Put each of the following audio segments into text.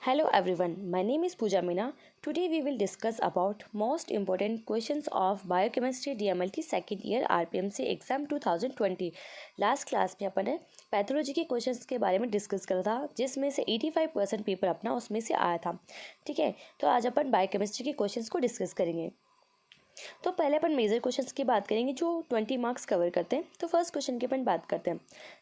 Hello everyone, my name is Pooja Meena. Today we will discuss about most important questions of Biochemistry DMLT second year RPMC exam 2020. Last class में अपन ने pathology के questions के बारे में discuss करा था जिसमें से 85% पेपर अपना उसमें से आया था। ठीक है, तो आज अपन बायोकेमिस्ट्री के क्वेश्चंस को डिस्कस करेंगे। तो पहले अपन मेजर क्वेश्चंस की बात करेंगे जो 20 मार्क्स कवर करते हैं। तो फर्स्ट क्वेश्चन की अपन बात करते हैं।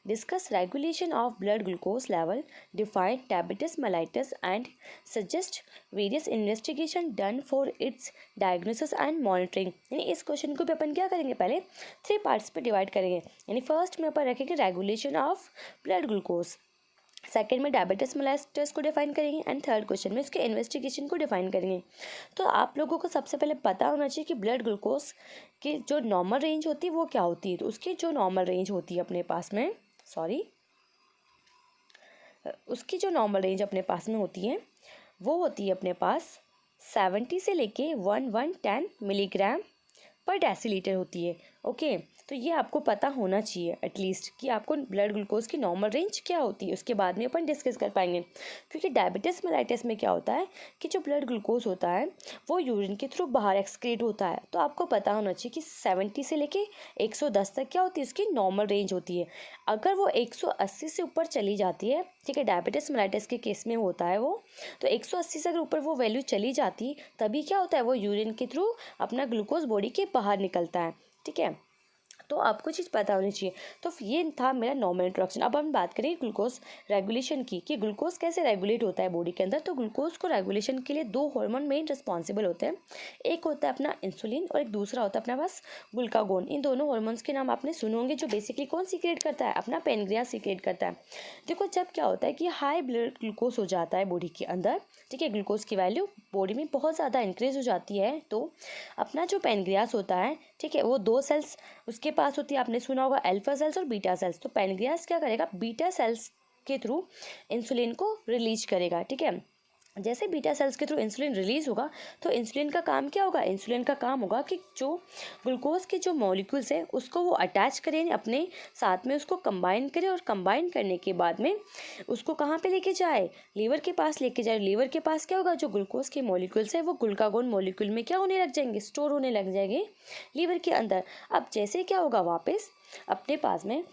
Discuss regulation of blood glucose level, define diabetes mellitus and suggest various investigation done for its diagnosis and monitoring. यानी इस क्वेश्चन को भी अपन क्या करेंगे, पहले 3 पार्ट्स पे डिवाइड करेंगे। यानी फर्स्ट में अपन रखेंगे regulation of blood glucose, second में डायबिटीज मेलाइटस को डिफाइन करेंगे एंड थर्ड क्वेश्चन में इसके इन्वेस्टिगेशन को डिफाइन करेंगे। तो आप लोगों को सबसे पहले पता होना चाहिए कि ब्लड ग्लूकोज की जो नॉर्मल रेंज होती है वो क्या होती है। तो उसकी जो नॉर्मल रेंज होती है अपने पास में उसकी जो नॉर्मल रेंज अपने पास में होती है वो होती है अपने पास 70 से लेके 110 मिलीग्राम पर डेसीलीटर होती है। ओके, तो ये आपको पता होना चाहिए एटलीस्ट कि आपको ब्लड ग्लूकोज की नॉर्मल रेंज क्या होती है। उसके बाद में अपन डिस्कस कर पाएंगे, क्योंकि डायबिटीज मेलाइटस में क्या होता है कि जो ब्लड ग्लूकोज होता है वो यूरिन के थ्रू बाहर एक्सक्रीट होता है। तो आपको पता होना चाहिए कि 70 से लेके 110 तक क्या होती है, उसकी नॉर्मल रेंज होती है। अगर वो 180 से ऊपर चली जाती है, ठीक है, डायबिटीज मेलाइटस के केस में होता है वो, तो 180 से अगर ऊपर वो वैल्यू चली जाती तभी क्या होता है, वो यूरिन के थ्रू अपना ग्लूकोज बॉडी के बाहर निकलता है। ठीक है, तो आपको चीज़ पता होनी चाहिए। तो ये था मेरा नॉर्मल इंट्रोडक्शन। अब हम बात करें ग्लूकोज रेगुलेशन की, कि ग्लूकोज कैसे रेगुलेट होता है बॉडी के अंदर। तो ग्लूकोज को रेगुलेशन के लिए 2 हार्मोन मेन रिस्पॉन्सिबल होते हैं। एक होता है अपना इंसुलिन और एक दूसरा होता है अपना पास ग्लूकागोन। इन दोनों हार्मोन्स के नाम आपने सुने होंगे, जो बेसिकली कौन सीक्रेट करता है, अपना पैनक्रियास सीक्रेट करता है। देखो, जब क्या होता है कि हाई ब्लड ग्लूकोज हो जाता है बॉडी के अंदर, ठीक है, ग्लूकोज की वैल्यू बॉडी में बहुत ज़्यादा इंक्रीज हो जाती है, तो अपना जो पैनक्रियास होता है, ठीक है, वो 2 सेल्स उसके पास होती है। आपने सुना होगा अल्फा सेल्स और बीटा सेल्स। तो पैनक्रियास क्या करेगा, बीटा सेल्स के थ्रू इंसुलिन को रिलीज करेगा। ठीक है, जैसे बीटा सेल्स के थ्रू इंसुलिन रिलीज होगा तो इंसुलिन का काम क्या होगा, इंसुलिन का काम होगा कि जो ग्लूकोज के जो मॉलिक्यूल्स है उसको वो अटैच करें अपने साथ में, उसको कंबाइन करे और कंबाइन करने के बाद में उसको कहाँ पे लेके जाए, लीवर के पास लेके जाए। लीवर के पास क्या होगा, जो ग्लूकोज के मॉलिक्यूल्स है वो ग्लूकागोन मॉलिक्यूल में क्या होने लग जाएंगे, स्टोर होने लग जाएंगे लीवर के अंदर। अब जैसे क्या होगा, वापस अपने पास में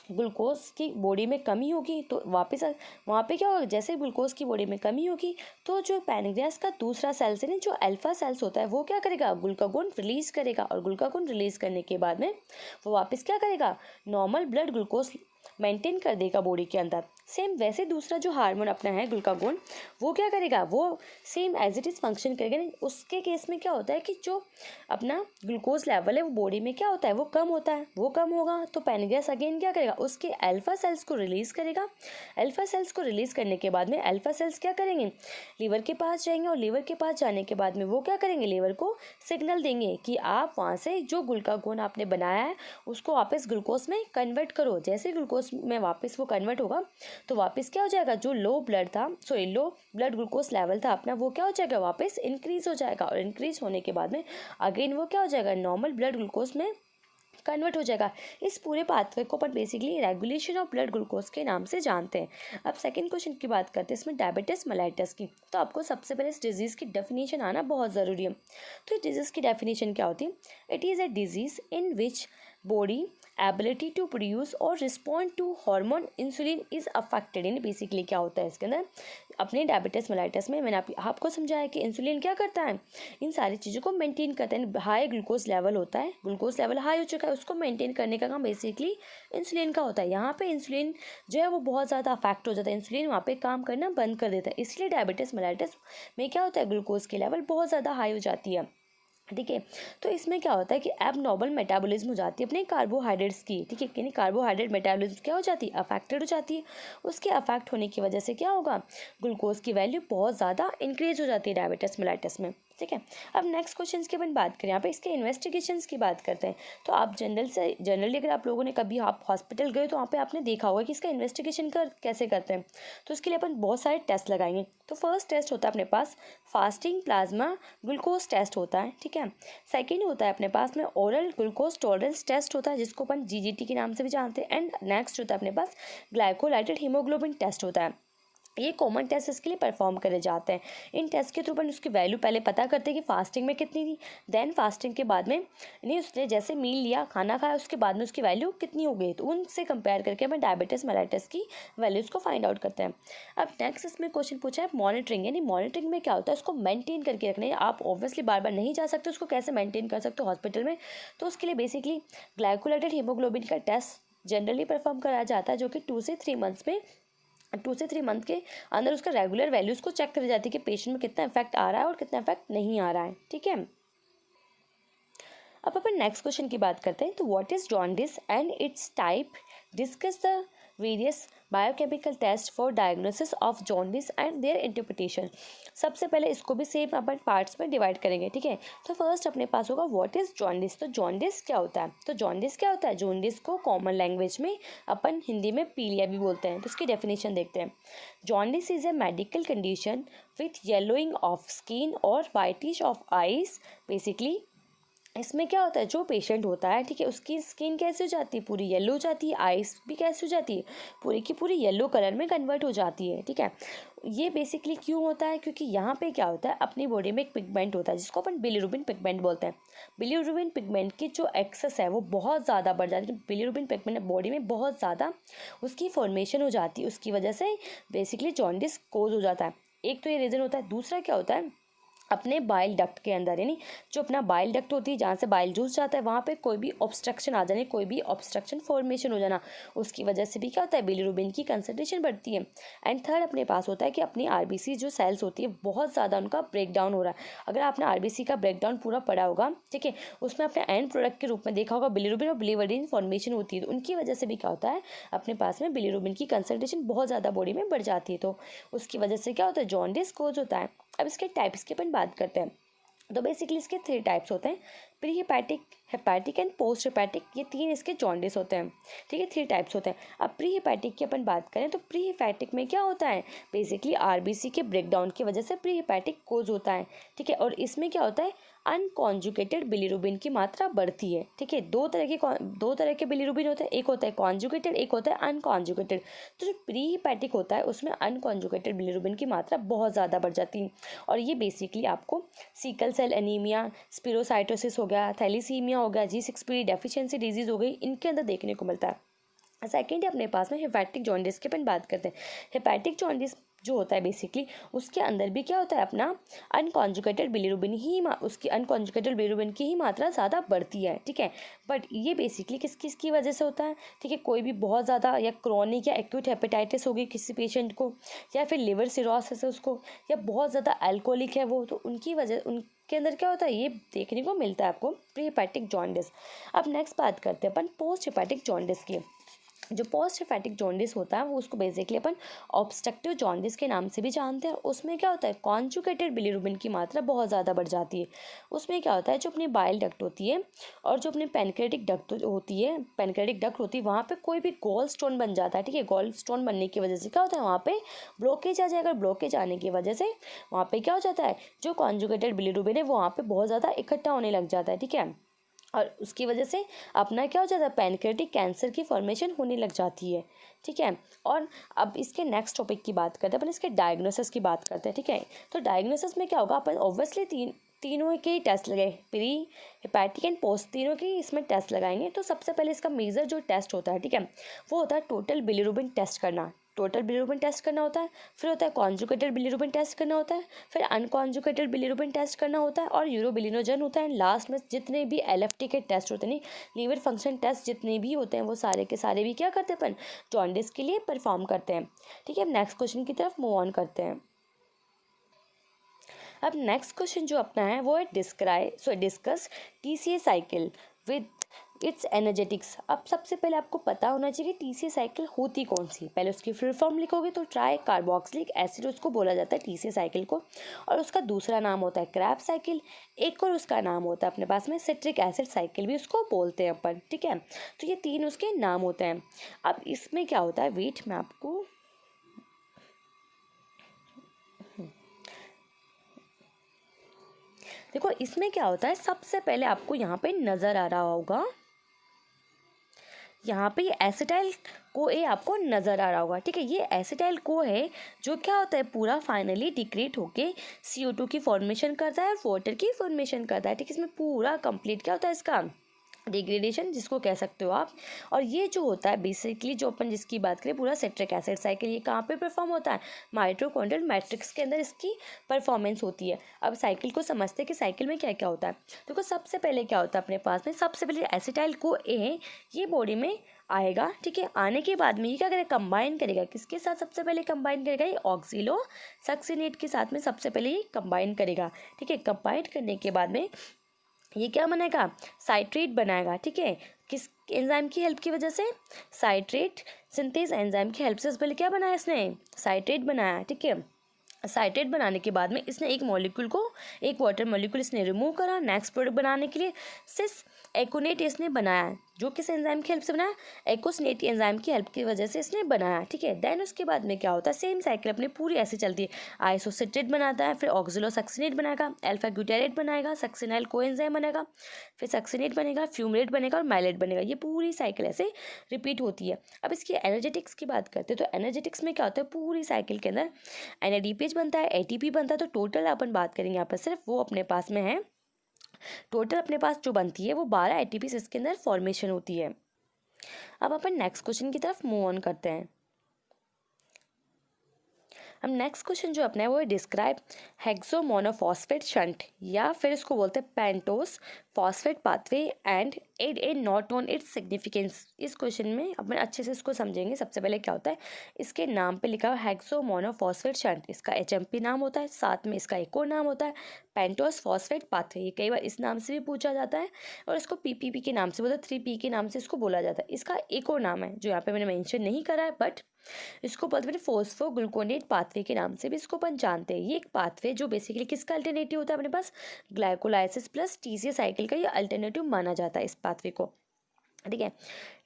ग्लूकोज की बॉडी में कमी होगी तो वापस वहाँ पे क्या होगा, जैसे ग्लूकोज की बॉडी में कमी होगी तो जो पैनक्रियास का दूसरा सेल्स है ना, जो अल्फा सेल्स होता है, वो क्या करेगा, ग्लूकागोन रिलीज करेगा। और ग्लूकागोन रिलीज करने के बाद में वो वापस क्या करेगा, नॉर्मल ब्लड ग्लूकोज मेंटेन कर देगा बॉडी के अंदर। सेम वैसे दूसरा जो हार्मोन अपना है ग्लूकागोन, वो क्या करेगा, वो same as it is function करेगा। उसके केस में क्या होता है कि जो अपना ग्लूकोज लेवल है वो बॉडी में क्या होता है, वो कम होता है। वो कम होगा तो पैनक्रियास अगेन क्या करेगा, उसके अल्फा सेल्स को रिलीज़ करेगा। अल्फा सेल्स को रिलीज़ करने के बाद में अल्फा सेल्स क्या करेंगे, लीवर के पास जाएंगे और लीवर के पास जाने के बाद में वो क्या करेंगे, लीवर को सिग्नल देंगे कि आप वहाँ से जो ग्लूकागोन आपने बनाया है उसको वापस ग्लूकोज में कन्वर्ट करो। जैसे ग्लूकोज में वापस वो कन्वर्ट होगा तो वापस क्या हो जाएगा, जो लो ब्लड ग्लूकोज लेवल था अपना, वो क्या हो जाएगा, वापस इंक्रीज हो जाएगा। और इंक्रीज होने के बाद में अगेन वो क्या हो जाएगा, नॉर्मल ब्लड ग्लूकोज में कन्वर्ट हो जाएगा। इस पूरे पाथवे को अपन basically regulation of blood glucose के नाम से जानते हैं। अब सेकंड क्वेश्चन की बात करते हैं, इसमें डायबिटीज मेलाइटस की। तो आपको सबसे पहले इस डिजीज़ की डेफिनेशन आना बहुत ज़रूरी है। तो इस डिजीज़ की डेफिनेशन क्या होती है, it is a disease in which body ability to produce और respond to hormone insulin is affected. यानी बेसिकली क्या होता है इसके अंदर, अपने डायबिटीज मेलाइटस में मैंने आपको समझाया कि इंसुलिन क्या करता है, इन सारी चीज़ों को मेंटेन करता है। हाई ग्लूकोज लेवल होता है, ग्लूकोज लेवल हाई हो चुका है, उसको मेंटेन करने का काम बेसिकली इंसुलिन का होता है। यहाँ पे इंसुलिन जो है वो बहुत ज़्यादा अफेक्ट हो जाता है, इंसुलिन वहाँ पे काम करना बंद कर देता है। इसलिए डायबिटीज मेलाइटस में क्या होता है, ग्लूकोज की लेवल बहुत ज़्यादा हाई हो जाती है। ठीक है, तो इसमें क्या होता है कि एबनॉर्मल मेटाबॉलिज्म हो जाती है अपने कार्बोहाइड्रेट्स की। ठीक है, यानी कार्बोहाइड्रेट मेटाबॉलिज्म क्या हो जाती है, अफेक्टेड हो जाती है। उसके अफेक्ट होने की वजह से क्या होगा, ग्लूकोज की वैल्यू बहुत ज़्यादा इंक्रीज हो जाती है डायबिटीज मेलाइटस में। ठीक है, अब नेक्स्ट क्वेश्चन की अपन बात करें, यहाँ पे इसके इन्वेस्टिगेशंस की बात करते हैं। तो आप जनरली अगर आप लोगों ने कभी आप हॉस्पिटल गए तो वहाँ पे आपने देखा होगा कि इसका इन्वेस्टिगेशन कैसे करते हैं। तो इसके लिए अपन बहुत सारे टेस्ट लगाएंगे। तो फर्स्ट टेस्ट होता है अपने पास फास्टिंग प्लाज्मा ग्लूकोज टेस्ट होता है। ठीक है, सेकेंड होता है अपने पास में ओरल ग्लूकोज टॉलरेंस टेस्ट होता है, जिसको अपन GGT के नाम से भी जानते हैं। एंड नेक्स्ट होता है अपने पास ग्लाइकोलाइटेड हीमोग्लोबिन टेस्ट होता है। ये कॉमन टेस्ट इसके लिए परफॉर्म करे जाते हैं। इन टेस्ट के थ्रू अपन उसकी वैल्यू पहले पता करते हैं कि फास्टिंग में कितनी थी, देन फास्टिंग के बाद में नहीं उसने जैसे मील लिया, खाना खाया, उसके बाद में उसकी वैल्यू कितनी हो गई, तो उनसे कंपेयर करके हमें डायबिटीज़ मेलाइटिस की वैल्यूज़ को फाइंड आउट करते हैं। अब नेक्स्ट इसमें क्वेश्चन पूछा है मॉनिटरिंग, यानी मॉनिटरिंग में क्या होता है, उसको मेंटेन करके रखना है। आप ऑब्वियसली बार बार नहीं जा सकते, उसको कैसे मेंटेन कर सकते हो हॉस्पिटल में, तो उसके लिए बेसिकली ग्लाइकोलाइटेड हीमोग्लोबिन का टेस्ट जनरली परफॉर्म कराया जाता है, जो कि 2 से 3 मंथ के अंदर उसका रेगुलर वैल्यूज़ को चेक करी जाती है कि पेशेंट में कितना इफेक्ट आ रहा है और कितना इफेक्ट नहीं आ रहा है। ठीक है, अब अपन नेक्स्ट क्वेश्चन की बात करते हैं। तो what is jaundice and its type, discuss the various biochemical test for diagnosis of jaundice and their interpretation. सबसे पहले इसको भी सेम अपन पार्ट्स में डिवाइड करेंगे। ठीक है, तो फर्स्ट अपने पास होगा व्हाट इज जॉन्डिस। तो जॉन्डिस क्या होता है, तो जॉन्डिस क्या होता है, जॉन्डिस को कॉमन लैंग्वेज में अपन हिंदी में पीलिया भी बोलते हैं। तो इसकी डेफिनेशन देखते हैं। Jaundice is a medical condition with yellowing of skin और वाइटिश ऑफ आइज। बेसिकली इसमें क्या होता है, जो पेशेंट होता है, ठीक है, उसकी स्किन कैसे हो जाती है, पूरी येलो हो जाती है, आइस भी कैसे हो जाती है, पूरी की पूरी येलो कलर में कन्वर्ट हो जाती है। ठीक है, ये बेसिकली क्यों होता है, क्योंकि यहाँ पे क्या होता है, अपनी बॉडी में एक पिगमेंट होता है जिसको अपन बिलिरुबिन पिगमेंट बोलते हैं। बिलिरुबिन पिगमेंट की जो एक्सेस है वो बहुत ज़्यादा बढ़ जाती है। बिलिरुबिन पिगमेंट बॉडी में बहुत ज़्यादा उसकी फॉर्मेशन हो जाती है, उसकी वजह से बेसिकली जॉन्डिस कोज हो जाता है। एक तो ये रीज़न होता है। दूसरा क्या होता है, अपने बाइल डक्ट के अंदर, यानी जो अपना बाइल डक्ट होती है जहाँ से बाइल जूस जाता है, वहाँ पे कोई भी ऑब्स्ट्रक्शन आ जाने, कोई भी ऑब्स्ट्रक्शन फॉर्मेशन हो जाना, उसकी वजह से भी क्या होता है, बिलिरुबिन की कंसंट्रेशन बढ़ती है। एंड थर्ड अपने पास होता है कि अपनी आरबीसी जो सेल्स होती है बहुत ज़्यादा उनका ब्रेक डाउन हो रहा है। अगर आपने आरबीसी का ब्रेक डाउन पूरा पढ़ा होगा, ठीक है, उसमें अपने एंड प्रोडक्ट के रूप में देखा होगा बिलिरुबिन और बिलिवर्डिन फॉर्मेशन होती है, तो उनकी वजह से भी क्या होता है, अपने पास में बिलिरुबिन की कंसंट्रेशन बहुत ज़्यादा बॉडी में बढ़ जाती है, तो उसकी वजह से क्या होता है, जॉन्डिस कोज होता है। अब इसके टाइप्स की अपन बात करते हैं। तो बेसिकली इसके 3 टाइप्स होते हैं, pre hepatic, hepatic and post hepatic. ये 3 इसके जॉन्डिस होते हैं। ठीक है, 3 टाइप्स होते हैं। अब प्री हिपैटिक की अपन बात करें तो प्री हिपैटिक में क्या होता है, बेसिकली आरबीसी के ब्रेकडाउन की वजह से प्री हिपैटिक कोज होता है। ठीक है, और इसमें क्या होता है, अनकॉन्जुगेटेड बिलिरुबिन की मात्रा बढ़ती है। ठीक है, दो तरह के बिलिरुबिन होते हैं, एक होता है कॉन्जुगेटेड, एक होता है अनकॉन्जुगेटेड। तो जो प्री हिपैटिक होता है उसमें अनकॉन्जुगेटेड बिलिरुबिन की मात्रा बहुत ज़्यादा बढ़ जाती है, और ये बेसिकली आपको सिकल सेल एनीमिया, स्पिरोसाइटोसिस हो गया, थैलीसीमिया हो गया, G6PD डेफिशिएंसी डिजीज़ हो गई, इनके अंदर देखने को मिलता है। सेकेंड अपने पास में हेपैटिक जॉन्डिस की अपन बात करते हैं। हेपैटिक जॉन्डिस जो होता है बेसिकली उसके अंदर भी क्या होता है, अपना अनकॉन्जुगेटेड बिलिरुबिन ही उसकी अनकॉन्जुगेटेड बिलिरुबिन की ही मात्रा ज़्यादा बढ़ती है। ठीक है, बट ये बेसिकली किसकी वजह से होता है, ठीक है, कोई भी बहुत ज़्यादा या क्रॉनिक या एक्यूट हेपेटाइटिस होगी किसी पेशेंट को, या फिर लिवर सिरोसिस है उसको, या बहुत ज़्यादा अल्कोहलिक है वो, तो उनकी वजह के अंदर क्या होता है, ये देखने को मिलता है आपको प्री हेपैटिक जॉन्डिस। अब नेक्स्ट बात करते हैं अपन पोस्ट हेपैटिक जॉन्डिस की। जो पोस्ट हेपैटिक जॉन्डिस होता है वो उसको बेसिकली अपन ऑब्स्ट्रक्टिव जॉन्डिस के नाम से भी जानते हैं। उसमें क्या होता है, कॉन्जुगेटेड बिलिरुबिन की मात्रा बहुत ज़्यादा बढ़ जाती है। उसमें क्या होता है, जो अपनी बाइल डक्ट होती है और जो अपनी पैनक्रेटिक डक्ट होती है वहाँ पे कोई भी गोल स्टोन बन जाता है। ठीक है, गोल स्टोन बनने की वजह से क्या होता है, वहाँ पे ब्लॉकेज आ जाएगा। ब्लॉकेज आने की वजह से वहाँ पे क्या हो जाता है, जो कॉन्जुगेटेड बिलिरुबिन है वो वहाँ पे बहुत ज़्यादा इकट्ठा होने लग जाता है। ठीक है, और उसकी वजह से अपना क्या हो जाता है, पैनक्रेटिक कैंसर की फॉर्मेशन होने लग जाती है। ठीक है, और अब इसके नेक्स्ट टॉपिक की बात करते हैं अपन, इसके डायग्नोसिस की बात करते हैं। ठीक है, तो डायग्नोसिस में क्या होगा, अपन ऑब्वियसली तीनों के टेस्ट लगाए, प्री हेपैटिक एंड पोस्ट, तीनों के इसमें टेस्ट लगाएंगे। तो सबसे पहले इसका मेजर जो टेस्ट होता है, ठीक है, वो होता है टोटल बिलिरुबिन टेस्ट करना। टोटल बिलिरुबिन टेस्ट करना होता है, फिर होता है कॉन्जुगेटेड बिलिरुबिन टेस्ट करना होता है, फिर अनकॉन्जुगेटेड बिलिरुबिन टेस्ट करना होता है, और यूरोबिलिनोजन होता है। लास्ट में जितने भी LFT के टेस्ट होते हैं, नहीं लीवर फंक्शन टेस्ट जितने भी होते हैं, वो सारे के सारे भी क्या करते हैं अपन जॉन्डिस के लिए परफॉर्म करते हैं। ठीक है, अब नेक्स्ट क्वेश्चन की तरफ मूव ऑन करते हैं। अब नेक्स्ट क्वेश्चन जो अपना है वो है discuss TCA cycle with its energetics. अब सबसे पहले आपको पता होना चाहिए कि TCA साइकिल होती कौन सी। पहले उसकी फुल फॉर्म लिखोगे तो ट्राई कार्बोक्सिलिक एसिड उसको बोला जाता है TCA साइकिल को, और उसका दूसरा नाम होता है क्रैब साइकिल। एक और उसका नाम होता है अपने पास में सिट्रिक एसिड साइकिल भी उसको बोलते हैं अपन। ठीक है, तो ये 3 उसके नाम होते हैं। अब इसमें क्या होता है, वेट में आपको देखो, इसमें क्या होता है, सबसे पहले आपको यहाँ पे नज़र आ रहा होगा, यहाँ पे ये एसिटाइल को ए आपको नज़र आ रहा होगा, ठीक है। ये एसिटाइल को है जो क्या होता है पूरा फाइनली डिक्रीट होके CO2 की फॉर्मेशन करता है, वाटर की फॉर्मेशन करता है, ठीक है। इसमें पूरा कंप्लीट क्या होता है इसका डिग्रेडेशन, जिसको कह सकते हो आप। और ये जो होता है बेसिकली जो अपन जिसकी बात करें पूरा सिट्रिक एसिड साइकिल, ये कहाँ पे परफॉर्म होता है, माइटोकॉन्ड्रियल मैट्रिक्स के अंदर इसकी परफॉर्मेंस होती है। अब साइकिल को समझते हैं कि साइकिल में क्या क्या होता है। देखो सबसे पहले क्या होता है अपने पास में, सबसे पहले एसिटाइल को ए ये बॉडी में आएगा, ठीक है। आने के बाद में ये क्या करेगा, कंबाइन करेगा, किसके साथ सबसे पहले कंबाइन करेगा, ये ऑक्सीलो सक्सिनेट के साथ में सबसे पहले ये कंबाइन करेगा, ठीक है। कंबाइन करने के बाद में ये क्या बनाएगा, साइट्रेट बनाएगा, ठीक है। किस एंजाइम की हेल्प की वजह से, साइट्रेट सिंथेज एंजाइम की हेल्प से पहले क्या बनाया इसने, साइट्रेट बनाया, ठीक है। साइट्रेट बनाने के बाद में इसने एक मॉलिक्यूल को, एक वाटर मॉलिक्यूल इसने रिमूव करा, नेक्स्ट प्रोडक्ट बनाने के लिए सिस एकोनेट इसने बनाया, जो किस एंजाइम की हेल्प से बनाया, एकोसनेट एंजाइम की हेल्प की वजह से इसने बनाया, ठीक है। देन उसके बाद में क्या होता है, सेम साइकिल अपनी पूरी ऐसे चलती है, आइसोसिट्रेट बनाता है, फिर ऑक्सिलोसक्सिनेट बनाएगा, अल्फा ग्लूटारेट बनाएगा, सक्सिनाइल कोएंजाइम बनेगा, फिर सक्सिनेट बनेगा, फ्यूमरेट बनेगा और माइलेट बनेगा। ये पूरी साइकिल ऐसे रिपीट होती है। अब इसकी एनर्जेटिक्स की बात करते हैं तो एनर्जेटिक्स में क्या होता है, पूरी साइकिल के अंदर NADPH बनता है, ATP बनता है। तो टोटल अपन बात करेंगे यहाँ पर सिर्फ वो अपने पास में है, टोटल अपने पास जो बनती है वो 12 ATPs इसके अंदर फॉर्मेशन होती है। अब अपन नेक्स्ट क्वेश्चन की तरफ मूव ऑन करते हैं। हम नेक्स्ट क्वेश्चन जो अपना है वो है डिस्क्राइब हेक्सोमोनोफॉस्फेट शंट, या फिर इसको बोलते हैं pentose phosphate pathway and add note on its significance. इस क्वेश्चन में अपन अच्छे से इसको समझेंगे। सबसे पहले क्या होता है, इसके नाम पे लिखा हुआ हेक्सोमोनोफॉस्फेट शंट, इसका HMP नाम होता है, साथ में इसका एक और नाम होता है पेंटोस फॉस्फेट पाथवे। ये कई बार इस नाम से भी पूछा जाता है और इसको PPP के नाम से बोलते हैं, 3P के नाम से इसको बोला जाता है। इसका एक और नाम है जो यहाँ पे मैंने मेंशन नहीं करा है, बट इसको बोलते हैं फोस्फोग्लूकोनेट पाथवे के नाम से भी इसको अपन जानते हैं। ये एक पाथवे जो बेसिकली किसका अल्टरनेटिव होता है अपने पास, ग्लाइकोलाइसिस प्लस TCA साइकिल का ये अल्टरनेटिव माना जाता है इस पाथवे को, ठीक है।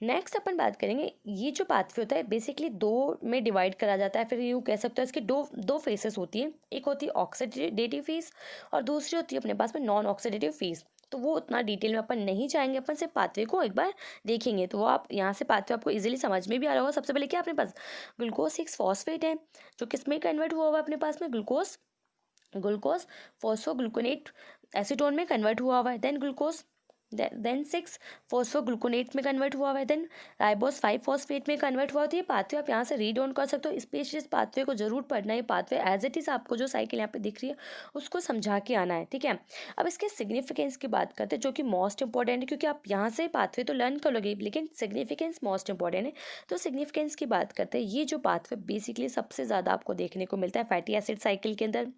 नेक्स्ट अपन बात करेंगे, ये जो पाथवे होता है बेसिकली दो में डिवाइड करा जाता है, फिर यूँ कह सकते हो इसकी दो फेसेस होती है, एक होती है ऑक्सीडेटिव फेस और दूसरी होती है अपने पास में नॉन ऑक्सीडेटिव फेस। तो वो उतना डिटेल में अपन नहीं जाएंगे, अपन सिर्फ पाथवे को एक बार देखेंगे। तो वो आप यहाँ से पाथवे आपको इजीली समझ में भी आ रहा होगा। सबसे पहले क्या अपने पास ग्लूकोज 6 फॉस्फेट है जो किस में कन्वर्ट हुआ हुआ अपने पास में, ग्लूकोज फॉस्फोग्लूकोनेट एसीटोन में कन्वर्ट हुआ हुआ है, देन ग्लूकोज देन 6 फॉस्फोग्लूकोनेट में कन्वर्ट हुआ हुआ है, देन राइबोस 5 फॉस्फेट में कन्वर्ट हुआ। तो ये पाथवे आप यहाँ से रीड ऑन कर सकते हो, स्पेशली इस पाथवे को जरूर पढ़ना है। ये पाथवे एज इट इज़ आपको जो साइकिल यहाँ पे दिख रही है उसको समझा के आना है, ठीक है। अब इसके सिग्निफिकेंस की बात करते हैं जो कि मोस्ट इंपॉर्टेंट है, क्योंकि आप यहाँ से पाथवे तो लर्न कर लोगे लेकिन सिग्निफिकेंस मोस्ट इंपॉर्टेंट है। तो सिग्निफिकेंस की बात करते हैं, ये जो पाथवे बेसिकली सबसे ज़्यादा आपको देखने को मिलता है फैटी एसिड साइकिल के अंदर,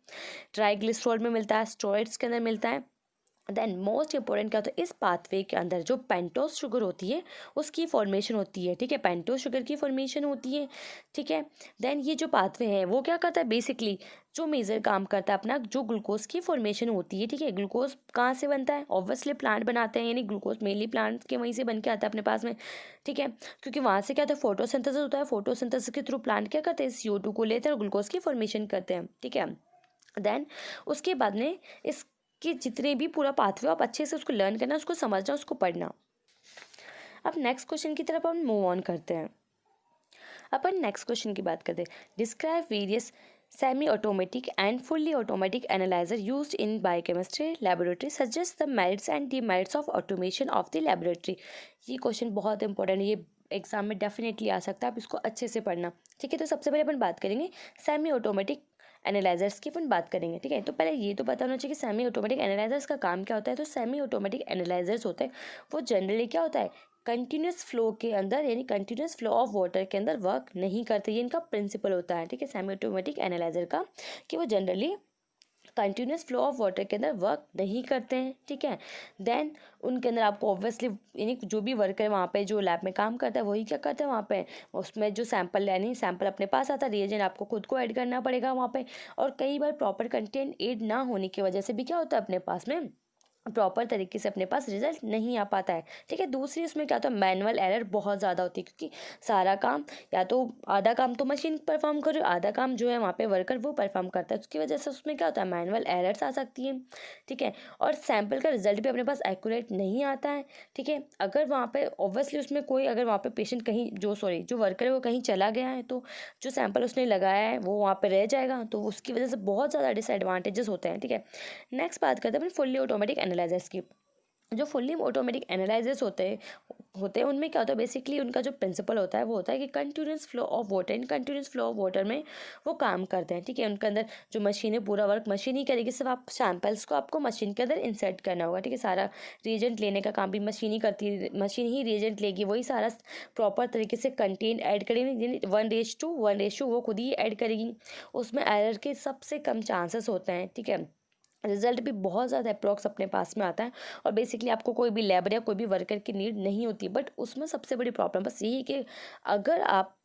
ट्राइग्लिसरॉल में मिलता है, स्टेरॉइड्स के अंदर मिलता है। देन मोस्ट इंपॉर्टेंट क्या होता है, इस पाथवे के अंदर जो पेंटोस शुगर होती है उसकी फॉर्मेशन होती है, ठीक है। पेंटोस शुगर की फॉर्मेशन होती है, ठीक है। देन ये जो पाथवे है वो क्या करता है, बेसिकली जो मेजर काम करता है अपना जो ग्लूकोज की फॉर्मेशन होती है, ठीक है। ग्लूकोज कहाँ से बनता है, ऑब्वियसली प्लांट बनाते हैं, यानी ग्लूकोज मेनली प्लांट के वहीं से बन के आता है अपने पास में, ठीक है। क्योंकि वहाँ से क्या होता है, फोटोसिंथेसिस होता है, फोटोसिंथेसिस के थ्रू प्लांट क्या करते हैं, CO2 को लेते हैं और ग्लूकोज की फॉर्मेशन करते हैं, ठीक है। देन उसके बाद में इस कि जितने भी पूरा पाथवे आप अच्छे से उसको लर्न करना, उसको समझना, उसको पढ़ना। अब नेक्स्ट क्वेश्चन की तरफ हम मूव ऑन करते हैं। अपन नेक्स्ट क्वेश्चन की बात करते हैं, describe various semi automatic and fully automatic analyser used in biochemistry laboratory, suggest the merits and demerits of automation of the laboratory. ये क्वेश्चन बहुत इंपॉर्टेंट है, ये एग्जाम में डेफिनेटली आ सकता है, आप इसको अच्छे से पढ़ना, ठीक है। तो सबसे पहले अपन बात करेंगे सेमी ऑटोमेटिक एनालाइजर्स की अपन बात करेंगे, ठीक है। तो पहले ये तो पता होना चाहिए कि सेमी ऑटोमेटिक एनालाइजर्स का काम क्या होता है। तो सेमी ऑटोमेटिक एनालाइजर्स होते हैं वो जनरली क्या होता है, कंटिन्यूस फ्लो के अंदर यानी कंटिन्यूस फ्लो ऑफ वाटर के अंदर वर्क नहीं करते, ये इनका प्रिंसिपल होता है, ठीक है, सेमी ऑटोमेटिक एनालाइजर का, कि वो generally continuous flow of water के अंदर वर्क नहीं करते हैं, ठीक है। देन उनके अंदर आपको ऑब्वियसली यानी जो भी वर्कर वहाँ पे जो लैब में काम करता है वही क्या करता है वहाँ पे, उसमें जो सैंपल यानी सैंपल अपने पास आता है, रिएजेंट आपको खुद को ऐड करना पड़ेगा वहाँ पे। और कई बार प्रॉपर कंटेंट ऐड ना होने की वजह से भी क्या होता है अपने पास में प्रॉपर तरीके से अपने पास रिजल्ट नहीं आ पाता है। ठीक है, दूसरी उसमें क्या होता है, मैनुअल एरर बहुत ज़्यादा होती है, क्योंकि सारा काम या तो आधा काम तो मशीन परफॉर्म करे, आधा काम जो है वहाँ पे वर्कर वो परफॉर्म करता है, उसकी वजह से उसमें क्या होता है, मैनुअल एरर्स आ सकती है। ठीक है, और सैम्पल का रिजल्ट भी अपने पास एक्यूरेट नहीं आता है। ठीक है, अगर वहाँ पे ऑब्वियसली उसमें कोई, अगर वहाँ पे पेशेंट कहीं जो वर्कर है वो कहीं चला गया है, तो जो सैंपल उसने लगाया है वो वहाँ पे रह जाएगा, तो उसकी वजह से बहुत ज़्यादा डिसएडवांटेजेस होते हैं। ठीक है, नेक्स्ट बात करते हैं अपने फुल्ली ऑटोमेटिक एनालाइजर्स की। जो फुल्ली ऑटोमेटिक एनालाइजर्स होते हैं उनमें क्या होता है, बेसिकली उनका जो प्रिंसिपल होता है वो होता है कि continuous flow of water, in continuous flow of water में वो काम करते हैं। ठीक है, उनके अंदर जो मशीन है, पूरा वर्क मशीन ही करेगी, सिर्फ आप सैंपल्स को आपको मशीन के अंदर इंसर्ट करना होगा। ठीक है, सारा रिएजेंट लेने का काम भी मशीन ही करती है, मशीन ही रिएजेंट लेगी, वही सारा प्रॉपर तरीके से कंटेंट ऐड करेगी, 1:1 वो खुद ही ऐड करेगी, उसमें एरर के सबसे कम चांसेस होते हैं। ठीक है, रिजल्ट भी बहुत ज़्यादा अप्रॉक्स अपने पास में आता है, और बेसिकली आपको कोई भी लेबर या कोई भी वर्कर की नीड नहीं होती। बट उसमें सबसे बड़ी प्रॉब्लम बस यही है कि अगर आप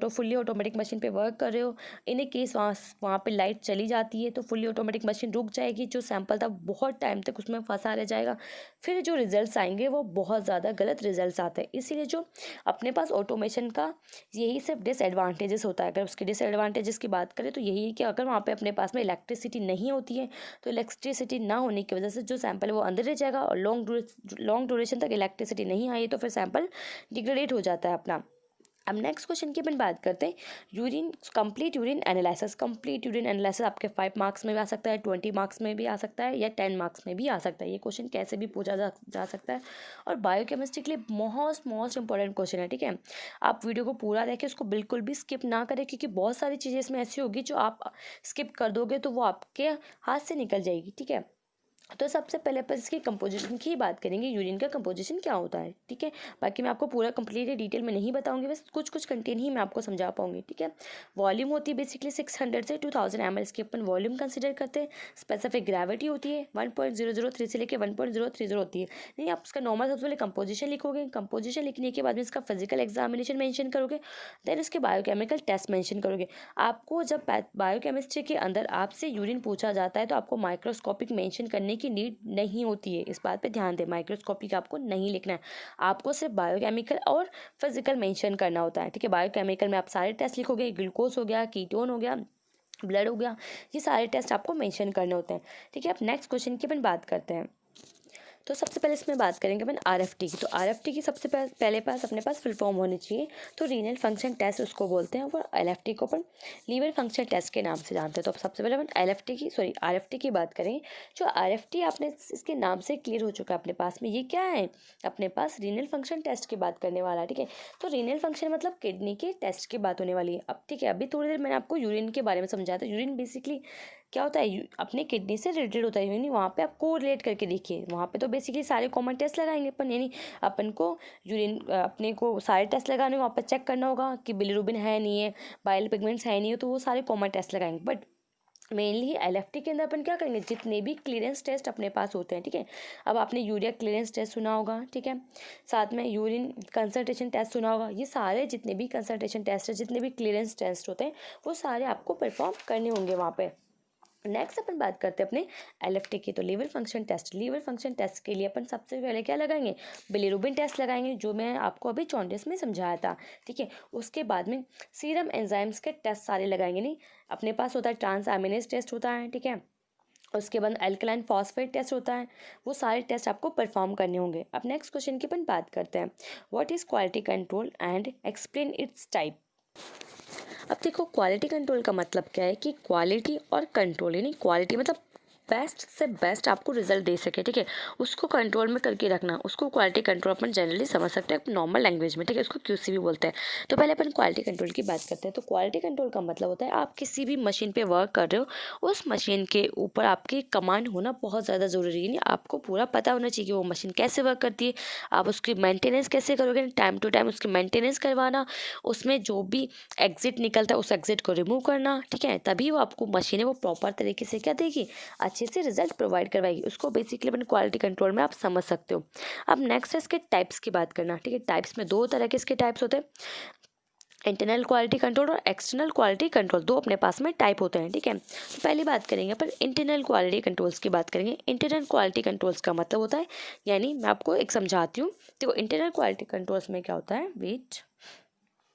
फुल्ली ऑटोमेटिक मशीन पे वर्क कर रहे हो, इन ए केस वहाँ पे लाइट चली जाती है तो फुल्ली ऑटोमेटिक मशीन रुक जाएगी, जो सैंपल था बहुत टाइम तक उसमें फंसा रह जाएगा, फिर जो रिजल्ट्स आएंगे वो बहुत ज़्यादा गलत रिजल्ट्स आते हैं। इसीलिए जो अपने पास ऑटोमेशन का यही सिर्फ डिसएडवांटेजेस होता है। अगर उसके डिसएडवांटेजेस की बात करें तो यही है कि अगर वहाँ पे अपने पास में इलेक्ट्रिसिटी नहीं होती है, तो इलेक्ट्रिसिटी ना होने की वजह से जो सैंपल है वो अंदर रह जाएगा, और लॉन्ग ड्यूरेशन तक इलेक्ट्रिसिटी नहीं आई तो फिर सैंपल डिग्रेडेट हो जाता है अपना। अब नेक्स्ट क्वेश्चन की अपन बात करते हैं, complete urine analysis. Complete urine analysis आपके 5 मार्क्स में भी आ सकता है, 20 मार्क्स में भी आ सकता है, या 10 मार्क्स में भी आ सकता है। ये क्वेश्चन कैसे भी पूछा जा सकता है, और बायोकेमिस्ट्री के लिए मोस्ट इंपॉर्टेंट क्वेश्चन है। ठीक है, आप वीडियो को पूरा देखें, उसको बिल्कुल भी स्किप ना करें, क्योंकि बहुत सारी चीज़ें इसमें ऐसी होगी जो आप स्किप कर दोगे तो वो आपके हाथ से निकल जाएगी। ठीक है, तो सबसे पहले अपन इसकी कंपोजिशन की बात करेंगे, यूरिन का कंपोजिशन क्या होता है। ठीक है, बाकी मैं आपको पूरा कंप्लीट डिटेल में नहीं बताऊंगी, बस कुछ कंटेंट ही मैं आपको समझा पाऊंगी। ठीक है, वॉल्यूम होती है बेसिकली 600 से 2000 ml इसकी अपन वॉल्यूम कंसिडर करते हैं। स्पेसिफिक ग्रेविटी होती है 1.003 से लेकर 1.030 होती है। नहीं, आप उसका नॉर्मल सबसे पहले कंपोजिशन लिखोगे, कंपोजिशन लिखने के बाद में इसका फिजिकल एग्जामिनेशन मेंशन करोगे, देन उसके बायोकेमिकल टेस्ट मेंशन करोगे। आपको जब बायोकेमिस्ट्री के अंदर आपसे यूरिन पूछा जाता है तो आपको माइक्रोस्कोपिक मेंशन करने की नीड नहीं होती है, इस बात पे ध्यान दें। माइक्रोस्कोपिक आपको नहीं लिखना है, आपको सिर्फ बायोकेमिकल और फिजिकल मेंशन करना होता है। ठीक है, बायोकेमिकल में आप सारे टेस्ट लिखोगे, ग्लूकोज हो गया, कीटोन हो गया, ब्लड हो गया, ये सारे टेस्ट आपको मेंशन करने होते हैं। ठीक है, अब नेक्स्ट क्वेश्चन की अपन बात करते हैं। तो सबसे पहले इसमें बात करेंगे अपन आरएफटी की। तो आरएफटी की सबसे पहले अपने पास फुल फॉर्म होनी चाहिए, तो रीनल फंक्शन टेस्ट उसको बोलते हैं, और एलएफटी को अपन लीवर फंक्शन टेस्ट के नाम से जानते हैं। तो अब सबसे पहले अपन आरएफटी की बात करें। जो आरएफटी आपने इसके नाम से क्लियर हो चुका है अपने पास में, ये क्या है, अपने पास रीनल फंक्शन टेस्ट की बात करने वाला है। ठीक है, तो रीनल फंक्शन मतलब किडनी के टेस्ट की बात होने वाली है। अब ठीक है, अभी थोड़ी देर मैंने आपको यूरिन के बारे में समझाया था। यूरिन बेसिकली क्या होता है, अपने किडनी से रिलेटेड होता है, यानी वहाँ पे आप कोरिलेट करके देखिए, वहाँ पे तो बेसिकली सारे कॉमन टेस्ट लगाएंगे अपन, यानी अपन को यूरिन अपने को सारे टेस्ट लगाने, वहाँ पर चेक करना होगा कि बिलिरुबिन है नहीं है, बाइल पिगमेंट्स है नहीं है, तो वो सारे कॉमन टेस्ट लगाएंगे। बट मेनली एलएफटी के अंदर अपन क्या करेंगे, जितने भी क्लियरेंस टेस्ट अपने पास होते हैं। ठीक है, अब आपने यूरिया क्लियरेंस टेस्ट सुना होगा, ठीक है, साथ में यूरिन कंसंट्रेशन टेस्ट सुना होगा, ये सारे जितने भी कंसंट्रेशन टेस्ट है, जितने भी क्लियरेंस टेस्ट होते हैं, वो सारे आपको परफॉर्म करने होंगे वहाँ पे। नेक्स्ट अपन बात करते हैं अपने एलएफटी की। तो liver function test, liver function test के लिए अपन सबसे पहले क्या लगाएंगे, बिलिरुबिन टेस्ट लगाएंगे, जो मैं आपको अभी जॉन्डिस में समझाया था। ठीक है, उसके बाद में सीरम एंजाइम्स के टेस्ट सारे लगाएंगे। नहीं, अपने पास होता है ट्रांस एमिनेज टेस्ट होता है। ठीक है, उसके बाद अल्कलाइन फॉस्फेट टेस्ट होता है, वो सारे टेस्ट आपको परफॉर्म करने होंगे। अब नेक्स्ट क्वेश्चन की अपन बात करते हैं, what is quality control and explain it's type. अब देखो, क्वालिटी कंट्रोल का मतलब क्या है कि क्वालिटी और कंट्रोल, यानी क्वालिटी मतलब बेस्ट से बेस्ट आपको रिजल्ट दे सके। ठीक है, उसको कंट्रोल में करके रखना, उसको क्वालिटी कंट्रोल अपन जनरली समझ सकते हैं नॉर्मल लैंग्वेज में। ठीक है, उसको क्यूसी भी बोलते हैं। तो पहले अपन क्वालिटी कंट्रोल की बात करते हैं। तो क्वालिटी कंट्रोल का मतलब होता है, आप किसी भी मशीन पे वर्क कर रहे हो, उस मशीन के ऊपर आपकी कमांड होना बहुत ज़्यादा ज़रूरी है। आपको पूरा पता होना चाहिए कि वो मशीन कैसे वर्क करती है, आप उसकी मेंटेनेंस कैसे करोगे, टाइम टू टाइम उसकी मेंटेनेंस करवाना, उसमें जो भी एग्जिट निकलता है उस एग्जिट को रिमूव करना। ठीक है, तभी वो आपको मशीन है वो प्रॉपर तरीके से क्या देगी, अच्छे से रिजल्ट प्रोवाइड करवाएगी। उसको बेसिकली अपन क्वालिटी कंट्रोल में आप समझ सकते हो। अब नेक्स्ट है इसके टाइप्स की बात करना। ठीक है, टाइप्स में दो तरह के इसके टाइप्स होते हैं। इंटरनल क्वालिटी कंट्रोल और एक्सटर्नल क्वालिटी कंट्रोल दो अपने पास में टाइप होते हैं, ठीक है। तो पहली बात करेंगे पर इंटरनल क्वालिटी कंट्रोल्स की बात करेंगे। इंटरनल क्वालिटी कंट्रोल्स का मतलब होता है, यानी मैं आपको एक समझाती हूँ। देखो इंटरनल क्वालिटी कंट्रोल्स में क्या होता है, वेट,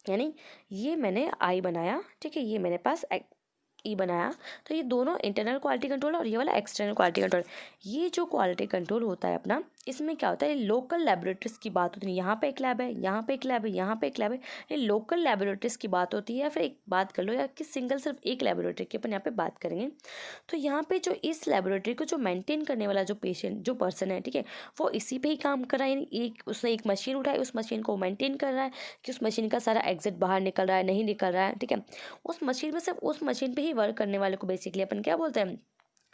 यानी ये मैंने आई बनाया, ठीक है, ये मेरे पास ई बनाया, तो ये दोनों इंटरनल क्वालिटी कंट्रोल और ये वाला एक्सटर्नल क्वालिटी कंट्रोल। ये जो क्वालिटी कंट्रोल होता है अपना, इसमें क्या होता है, लोकल लेबोरेटरीज की बात होती है। यहाँ पे एक लैब है, यहाँ पे एक लैब है, यहाँ पे एक लैब है, ये लोकल लेबोरेटरीज की बात होती है। या फिर एक बात कर लो, या कि सिंगल सिर्फ एक लेबोरेटरी की अपन यहाँ पे बात करेंगे। तो यहाँ पे जो इस लेबोरेटरी को जो मेंटेन करने वाला जो पेशेंट जो पर्सन है, ठीक है, वो इसी पे ही काम कर रहा है। एक उसने एक मशीन उठाई, उस मशीन को मेंटेन कर रहा है कि उस मशीन का सारा एग्जिट बाहर निकल रहा है, नहीं निकल रहा है, ठीक है। उस मशीन में सिर्फ उस मशीन पे ही वर्क करने वाले को बेसिकली अपन क्या बोलते हैं,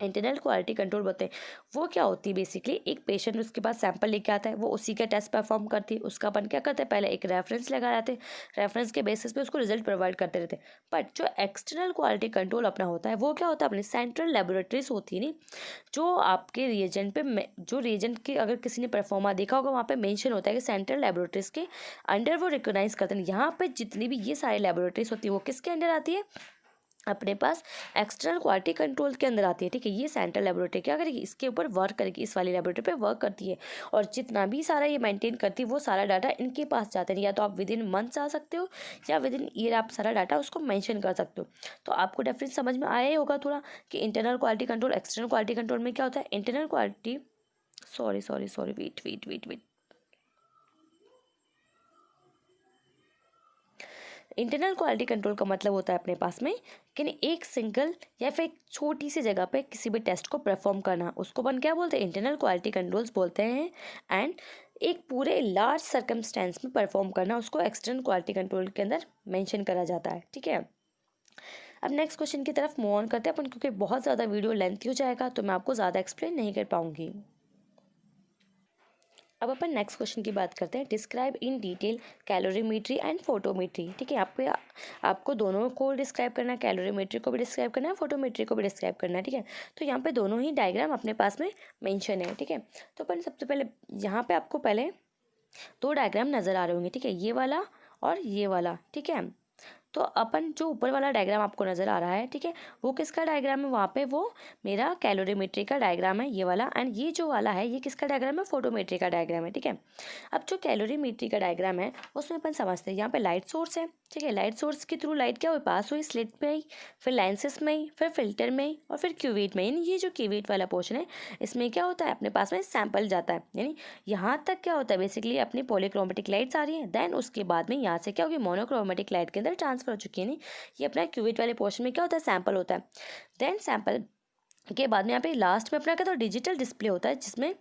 इंटरनल क्वालिटी कंट्रोल बोलते हैं। वो क्या होती है, बेसिकली एक पेशेंट उसके पास सैंपल लेके आता है, वो उसी का टेस्ट परफॉर्म करती है। उसका अपन क्या करते हैं, पहले एक रेफरेंस लगा रहते हैं, रेफरेंस के बेसिस पे उसको रिजल्ट प्रोवाइड करते रहते हैं। बट जो एक्सटर्नल क्वालिटी कंट्रोल अपना होता है, वो क्या होता है, अपनी सेंट्रल लेबोरेटरीज होती है नी, जो आपके रिएजेंट पे जो रिएजेंट के अगर किसी ने परफॉर्मा देखा होगा, वहाँ पे मेंशन होता है कि सेंट्रल लेबोरेटरीज के अंडर वो रिकोगनाइज करते हैं। यहाँ पे जितनी भी ये सारी लेबोरेटरीज होती है, वो किसके अंडर आती है, अपने पास एक्सटर्नल क्वालिटी कंट्रोल के अंदर आती है, ठीक है। ये सेंट्रल लेबोरेटरी क्या करेगी, इसके ऊपर वर्क करेगी, इस वाली लेबोरेटरी पे वर्क करती है, और जितना भी सारा ये मेंटेन करती है, वो सारा डाटा इनके पास जाता है। या तो आप विद इन मंथ्स आ सकते हो, या विद इन ईयर आप सारा डाटा उसको मेंशन कर सकते हो। तो आपको डेफिनेट समझ में आया ही होगा थोड़ा कि internal quality control external quality control में क्या होता है। Internal quality sorry wait internal quality control का मतलब होता है अपने पास में कि एक सिंगल या फिर एक छोटी सी जगह पे किसी भी टेस्ट को परफॉर्म करना, उसको अपन क्या बोलते हैं, इंटरनल क्वालिटी कंट्रोल्स बोलते हैं। एंड एक पूरे लार्ज सर्कमस्टेंस में परफॉर्म करना, उसको एक्सटर्नल क्वालिटी कंट्रोल के अंदर मेंशन करा जाता है, ठीक है। अब नेक्स्ट क्वेश्चन की तरफ मूव ऑन करते हैं अपन, क्योंकि बहुत ज़्यादा वीडियो लेंथी हो जाएगा तो मैं आपको ज़्यादा एक्सप्लेन नहीं कर पाऊंगी। अब अपन नेक्स्ट क्वेश्चन की बात करते हैं, describe in detail calorimetry and photometry, ठीक है। आपको दोनों को डिस्क्राइब करना है, कैलोरीमेट्री को भी डिस्क्राइब करना है, फोटोमेट्री को भी डिस्क्राइब करना है, ठीक है। तो यहाँ पे दोनों ही डायग्राम अपने पास में मेंशन है, ठीक है। तो अपन सबसे पहले यहाँ पे आपको पहले दो डायग्राम नज़र आ रहे होंगे, ठीक है, ये वाला और ये वाला, ठीक है। तो अपन जो ऊपर वाला डायग्राम आपको नज़र आ रहा है, ठीक है, वो किसका डायग्राम है, वहाँ पे वो मेरा कैलोरीमेट्री का डायग्राम है, ये वाला। एंड ये जो वाला है, ये किसका डायग्राम है, फोटोमेट्री का डायग्राम है, ठीक है। अब जो कैलोरीमेट्री का डायग्राम है, उसमें अपन समझते हैं, यहाँ पे लाइट सोर्स है, ठीक है। लाइट सोर्स के थ्रू लाइट क्या हुई, पास हुई स्लिट में आई, फिर लेंसेस में आई, फिर फिल्टर में आई, और फिर क्यूवेट में। यानी ये जो क्यूवेट वाला पोर्शन है, इसमें क्या होता है, अपने पास में सैंपल जाता है। यानी यहाँ तक क्या होता है, बेसिकली अपनी पॉलीक्रोमेटिक लाइट्स आ रही है, देन उसके बाद में यहाँ से क्या होगी, मोनोक्रोमेटिक लाइट के अंदर ट्रांसफर हो चुकी है। नहीं, ये अपना क्यूवेट वाले पोर्शन में क्या होता है, सैंपल होता है। देन सैंपल के बाद में यहाँ पे लास्ट में अपना क्या, तो डिजिटल डिस्प्ले होता है, जिसमें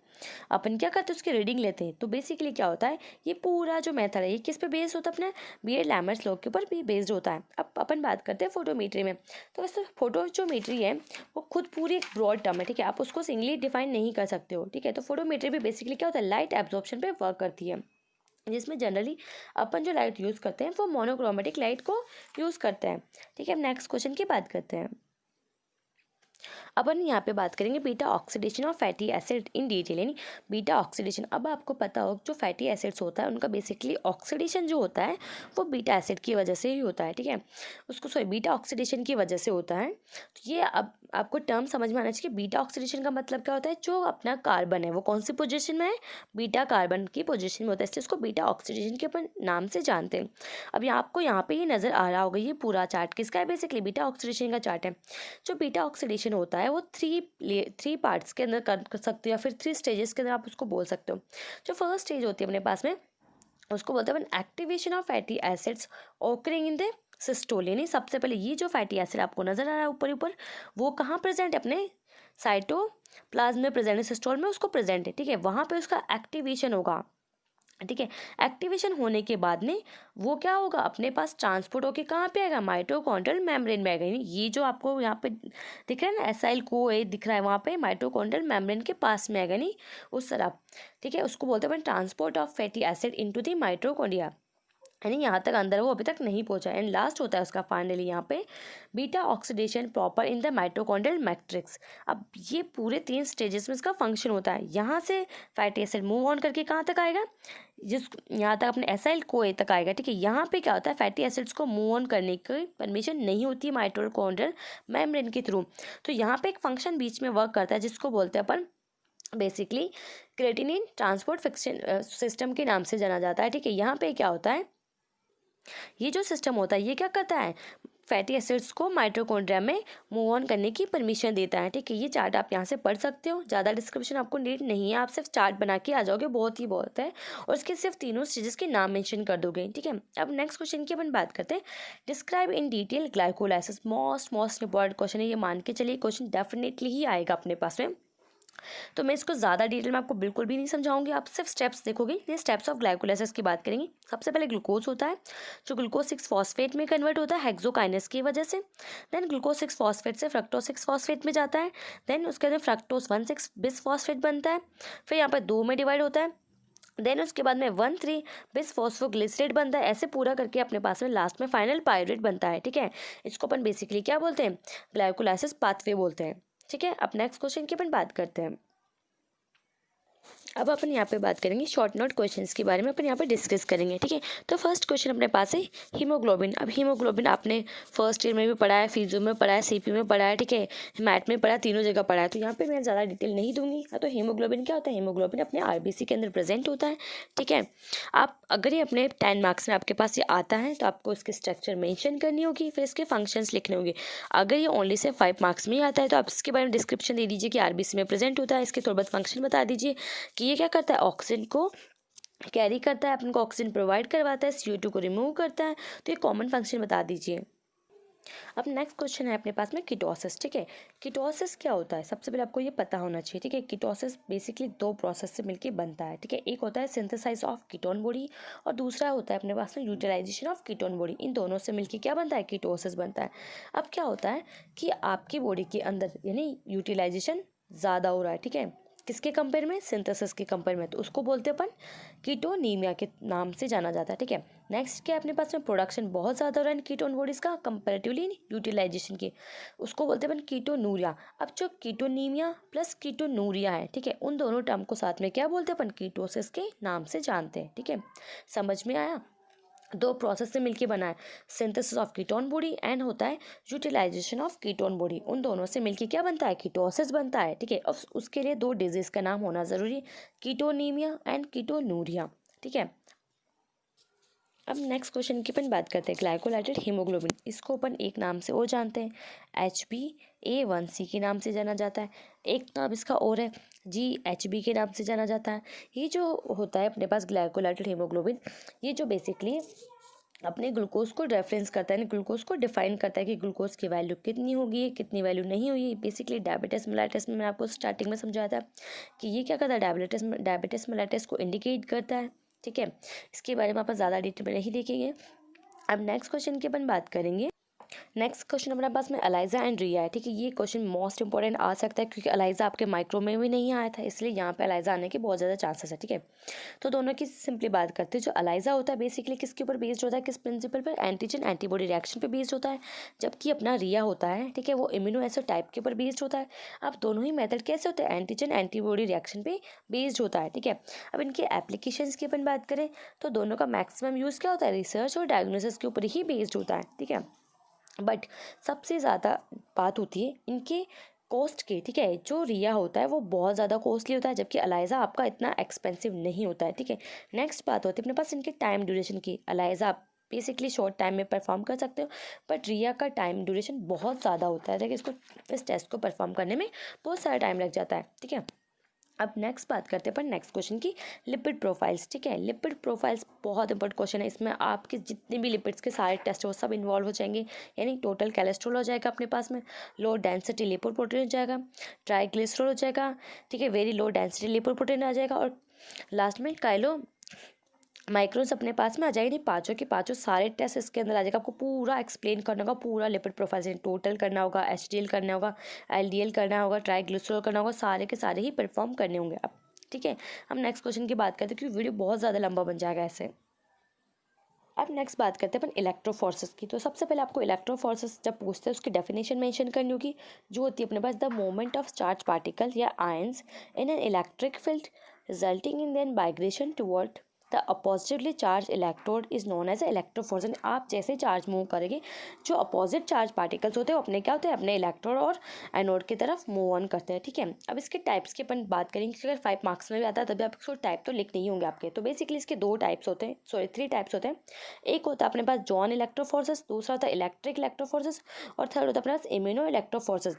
अपन क्या करते हैं, उसकी रीडिंग लेते हैं। तो बेसिकली क्या होता है, ये पूरा जो मेथड है, ये किस पे बेस्ड होता है, अपने बीएड लैमर्स लॉ के ऊपर भी बेस्ड होता है। अब अपन बात करते हैं फोटोमेट्री में। तो वैसे फोटोमेट्री है, वो खुद पूरी एक ब्रॉड टर्म है, ठीक है, आप उसको सिंगली डिफाइन नहीं कर सकते हो, ठीक है। तो फोटोमेट्री भी बेसिकली क्या होता है, लाइट एब्जॉर्प्शन पे वर्क करती है, जिसमें जनरली अपन जो लाइट यूज़ करते हैं वो मोनोक्रोमेटिक लाइट को यूज़ करते हैं, ठीक है। अब नेक्स्ट क्वेश्चन की बात करते हैं। अपन यहाँ पे बात करेंगे बीटा ऑक्सीडेशन और फैटी एसिड इन डिटेल, यानी बीटा ऑक्सीडेशन। अब आपको पता हो जो फैटी एसिड्स होता है, उनका बेसिकली ऑक्सीडेशन जो होता है वो बीटा एसिड की वजह से ही होता है, ठीक है, उसको बीटा ऑक्सीडेशन की वजह से होता है। तो ये अब आपको टर्म समझ में आना चाहिए, बीटा ऑक्सीडेशन का मतलब क्या होता है, जो अपना कार्बन है वो कौन सी पोजिशन में है, बीटा कार्बन की पोजिशन में होता है, इसलिए उसको बीटा ऑक्सीडेशन के अपन नाम से जानते हैं। अब आपको यहाँ पे ये नज़र आ रहा होगा, ये पूरा चार्ट किसका है, बेसिकली बीटा ऑक्सीडेशन का चार्ट है। जो बीटा ऑक्सीडेशन होता है वो थ्री पार्ट्स के अंदर कर सकते हो, या फिर 3 स्टेजेस के अंदर आप उसको बोल सकते हो। जो फर्स्ट स्टेज होती है अपने पास में, उसको बोलते हैं activation of fatty acids occurring in the systole. यानी सबसे पहले ये जो फैटी एसिड आपको नजर आ रहा है ऊपर ऊपर, वो कहाँ प्रेजेंट है, अपने साइटोप्लाज्म में प्रेजेंट है, सिस्टोल में उसको प्रेजेंट है, ठीक है, वहाँ पे उसका एक्टिवेशन होगा, ठीक है। एक्टिवेशन होने के बाद में वो क्या होगा, अपने पास ट्रांसपोर्ट होके कहाँ पे आएगा, माइटोकॉन्ड्रियल मेम्ब्रेन में आएगा। ये जो आपको यहाँ पे दिख रहा है ना, एसाइल को ए दिख रहा है, वहाँ पे माइटोकॉन्ड्रियल मेम्ब्रेन के पास में आएगा, नहीं उस तरफ, ठीक है। उसको बोलते हैं transport of fatty acid into the mitochondria. यानी यहाँ तक अंदर वो अभी तक नहीं पहुँचा। एंड लास्ट होता है उसका फाइनली यहाँ पे beta oxidation proper in the mitochondrial matrix. अब ये पूरे 3 स्टेजेस में इसका फंक्शन होता है। यहाँ से फैटी एसिड मूव ऑन करके कहाँ तक आएगा, जिस यहाँ तक अपने एसाइल कोए तक आएगा, ठीक है। यहाँ पे क्या होता है, फैटी एसिड्स को मूव ऑन करने की परमिशन नहीं होती है माइटोकॉन्ड्रियल मेम्ब्रेन के थ्रू। तो यहाँ पे एक फंक्शन बीच में वर्क करता है जिसको बोलते हैं अपन basically creatinine transport fiction system के नाम से जाना जाता है, ठीक है। यहाँ पे क्या होता है, ये जो सिस्टम होता है ये क्या करता है, फैटी एसिड्स को माइटोकॉन्ड्रिया में मूव ऑन करने की परमिशन देता है, ठीक है। ये चार्ट आप यहाँ से पढ़ सकते हो, ज़्यादा डिस्क्रिप्शन आपको नीड नहीं है, आप सिर्फ चार्ट बना के आ जाओगे, बहुत ही बहुत है। और इसके सिर्फ तीनों स्टेजेस के नाम मेंशन कर दोगे, ठीक है। अब नेक्स्ट क्वेश्चन की अपन बात करते हैं, describe in detail glycolysis. Most important question है ये, मान के चलिए क्वेश्चन डेफिनेटली ही आएगा अपने पास में। तो मैं इसको ज़्यादा डिटेल में आपको बिल्कुल भी नहीं समझाऊंगी, आप सिर्फ स्टेप्स देखोगे। ये स्टेप्स ऑफ ग्लाइकोलाइसिस की बात करेंगे। सबसे पहले ग्लूकोज होता है जो ग्लूकोज 6 फॉस्फेट में कन्वर्ट होता है हेक्सोकाइनेस की वजह से। देन ग्लूकोज 6 फॉस्फेट से फ्रक्टोज 6 फॉस्फेट में जाता है। देन उसके अंदर फ्रक्टोज 1,6 बिस फॉस्फेट बनता है, फिर यहाँ पर 2 में डिवाइड होता है। देन उसके बाद में 1,3 बिस फॉस्फोग्लिसरेट बनता है। ऐसे पूरा करके अपने पास में लास्ट में फाइनल पायरेट बनता है, ठीक है। इसको अपन बेसिकली क्या बोलते हैं, ग्लाइकोलाइसिस पाथवे बोलते हैं, ठीक है। अब नेक्स्ट क्वेश्चन की अपन बात करते हैं। अब अपन यहाँ पे बात करेंगे शॉर्ट नोट क्वेश्चंस के बारे में, अपन यहाँ पे डिस्कस करेंगे, ठीक है। तो फर्स्ट क्वेश्चन अपने पास है हीमोग्लोबिन। अब हीमोग्लोबिन आपने फर्स्ट ईयर में भी पढ़ा है, फिजियो में पढ़ा है, सीपी में पढ़ा है, ठीक है, मैथ में पढ़ा है, तीनों जगह पढ़ा है। तो यहाँ पे मैं ज़्यादा डिटेल नहीं दूंगी। तो हीमोग्लोबिन क्या होता है, हीमोग्लोबिन अपने आरबीसी के अंदर प्रेजेंट होता है, ठीक है। आप अगर ये अपने 10 मार्क्स में आपके पास ये आता है तो आपको इसके स्ट्रक्चर मेंशन करनी होगी, फिर इसके फंक्शंस लिखने होंगे। अगर ये ओनली से 5 मार्क्स में ही आता है तो आप इसके बारे में डिस्क्रिप्शन दे दीजिए कि आरबीसी में प्रेजेंट होता है, इसके थोड़ा बहुत फंक्शन बता दीजिए कि ये क्या करता है, ऑक्सीजन को कैरी करता है, अपन को ऑक्सीजन प्रोवाइड करवाता है, CO2 को रिमूव करता है। तो ये कॉमन फंक्शन बता दीजिए। अब नेक्स्ट क्वेश्चन है अपने पास में कीटोसिस, ठीक है। कीटोसिस क्या होता है, सबसे पहले आपको ये पता होना चाहिए, ठीक है। कीटोसिस बेसिकली 2 प्रोसेस से मिलके बनता है, ठीक है। एक होता है सिंथेसाइज ऑफ कीटोन बॉडी और दूसरा होता है अपने पास में यूटिलाइजेशन ऑफ कीटोन बॉडी। इन दोनों से मिलके क्या बनता है, कीटोसिस बनता है। अब क्या होता है कि आपकी बॉडी के अंदर यानी यूटिलाइजेशन ज़्यादा हो रहा है, ठीक है, किसके कंपेयर में, सिंथेसिस के कंपेयर में, तो उसको बोलते हैं अपन कीटोनीमिया के नाम से जाना जाता है, ठीक है। नेक्स्ट क्या है अपने पास में, प्रोडक्शन बहुत ज़्यादा हो रहा है कीटोन बॉडीज का कंपैरेटिवली यूटिलाइजेशन की, उसको बोलते हैं अपन कीटोनूरिया। अब जो कीटोनीमिया प्लस कीटोनूरिया है, ठीक है, उन दोनों टर्म को साथ में क्या बोलते हैं अपन, कीटोसिस के नाम से जानते हैं, ठीक है। समझ में आया, 2 प्रोसेस से मिलके बना है, synthesis of ketone body and होता है यूटिलाइजेशन ऑफ कीटोन बॉडी। उन दोनों से मिलके क्या बनता है, कीटोसिस बनता है, ठीक है। अब उसके लिए 2 डिजीज का नाम होना जरूरी, कीटोनीमिया एंड कीटोनूरिया, ठीक है। अब नेक्स्ट क्वेश्चन की अपन बात करते हैं, ग्लाइकोलाइटेड हीमोग्लोबिन। इसको अपन एक नाम से और जानते हैं, HbA1c के नाम से जाना जाता है। एक नाम इसका और है GHB के नाम से जाना जाता है। ये जो होता है अपने पास ग्लाइकोलाइटेड हीमोग्लोबिन, ये जो बेसिकली अपने ग्लूकोज को रेफरेंस करता है, ग्लूकोज को डिफाइन करता है कि ग्लूकोज की वैल्यू कितनी होगी, कितनी वैल्यू नहीं होगी। बेसिकली डायबिटीज मेलाइटिस में मैंने आपको स्टार्टिंग में समझाया था कि ये क्या करता है, डायबिटीज मेलाइटिस को इंडिकेट करता है, ठीक है। इसके बारे में आप ज़्यादा डिटेल में नहीं देखेंगे। अब नेक्स्ट क्वेश्चन की अपन बात करेंगे। नेक्स्ट क्वेश्चन हमारे पास में एलाइजा एंड रिया है, ठीक है। ये क्वेश्चन मोस्ट इंपॉर्टेंट आ सकता है क्योंकि एलाइजा आपके माइक्रो में भी नहीं आया था, इसलिए यहाँ पे एलाइजा आने के बहुत ज़्यादा चांसेस है, ठीक है। तो दोनों की सिंपली बात करते हैं। जो एलाइजा होता है बेसिकली किसके ऊपर बेस्ड होता है, किस प्रिंसिपल पर, एंटीजन एंटीबॉडी रिएक्शन पे बेस्ड होता है। जबकि अपना रिया होता है, ठीक है, वो इम्यूनो एसिड टाइप के ऊपर बेस्ड होता है। अब दोनों ही मेथड कैसे होते हैं, एंटीजन एंटीबॉडी रिएक्शन पे बेस्ड होता है, ठीक है। अब इनके एप्लीकेशंस की अपन बात करें तो दोनों का मैक्सिमम यूज़ क्या होता है, रिसर्च और डायग्नोसिस के ऊपर ही बेस्ड होता है, ठीक है। बट सबसे ज़्यादा बात होती है इनके कॉस्ट की, ठीक है। जो रिया होता है वो बहुत ज़्यादा कॉस्टली होता है, जबकि एलाइजा आपका इतना एक्सपेंसिव नहीं होता है, ठीक है। नेक्स्ट बात होती है अपने पास इनके टाइम ड्यूरेशन की। एलाइजा आप बेसिकली शॉर्ट टाइम में परफॉर्म कर सकते हो, बट रिया का टाइम ड्यूरेशन बहुत ज़्यादा होता है, ठीक है। इसको इस टेस्ट को परफॉर्म करने में बहुत सारा टाइम लग जाता है, ठीक है। अब नेक्स्ट बात करते हैं पर नेक्स्ट क्वेश्चन की, लिपिड प्रोफाइल्स, ठीक है। लिपिड प्रोफाइल्स बहुत इंपॉर्टेंट क्वेश्चन है। इसमें आपके जितने भी लिपिड्स के सारे टेस्ट वो सब इन्वॉल्व हो जाएंगे, यानी टोटल कोलेस्ट्रॉल हो जाएगा अपने पास में, लो डेंसिटी लिपोप्रोटीन हो जाएगा, ट्राइग्लिसरॉल हो जाएगा, ठीक है, वेरी लो डेंसिटी लिपोप्रोटीन आ जाएगा, और लास्ट में काइलो माइक्रोन्स अपने पास में आ जाएगी। नहीं, पाँचों के पाँचों सारे टेस्ट इसके अंदर आ जाएगा। आपको पूरा एक्सप्लेन करना होगा, पूरा लिपिड प्रोफाइल टोटल करना होगा, HDL करना होगा, LDL करना होगा, ट्राइग्लिसरॉल करना होगा, सारे के सारे ही परफॉर्म करने होंगे अब, ठीक है। हम नेक्स्ट क्वेश्चन की बात करते हैं क्योंकि वीडियो बहुत ज़्यादा लंबा बन जाएगा ऐसे। अब नेक्स्ट बात करते हैं अपन इलेक्ट्रोफोर्सेस की। तो सबसे पहले आपको इलेक्ट्रोफोर्सेस जब पूछते हैं उसकी डेफिनेशन मेंशन करनी होगी, जो होती है अपने पास the moment of charge particle या ions in an electric field resulting in then migration toward the oppositely charge electrode is known as electrophoresis. आप जैसे चार्ज मूव करेंगे, जो अपोजिट चार्ज पार्टिकल्स होते हैं वो अपने क्या होते हैं, अपने इलेक्ट्रोड और एनोड की तरफ मूव ऑन करते हैं। ठीक है, अब इसके टाइप्स की अपन बात करेंगे, क्योंकि अगर 5 मार्क्स में भी आता है तभी आपको टाइप तो लिखने ही होंगे आपके। तो बेसिकली इसके 2 टाइप्स होते हैं, सॉरी 3 टाइप्स होते हैं। एक होता है अपने पास जॉन इलेक्ट्रोफोर्सेस, दूसरा होता है इलेक्ट्रिक इलेक्ट्रोफोर्सेस, और थर्ड होता है अपने पास इम्यूनो इलेक्ट्रोफोर्सेस।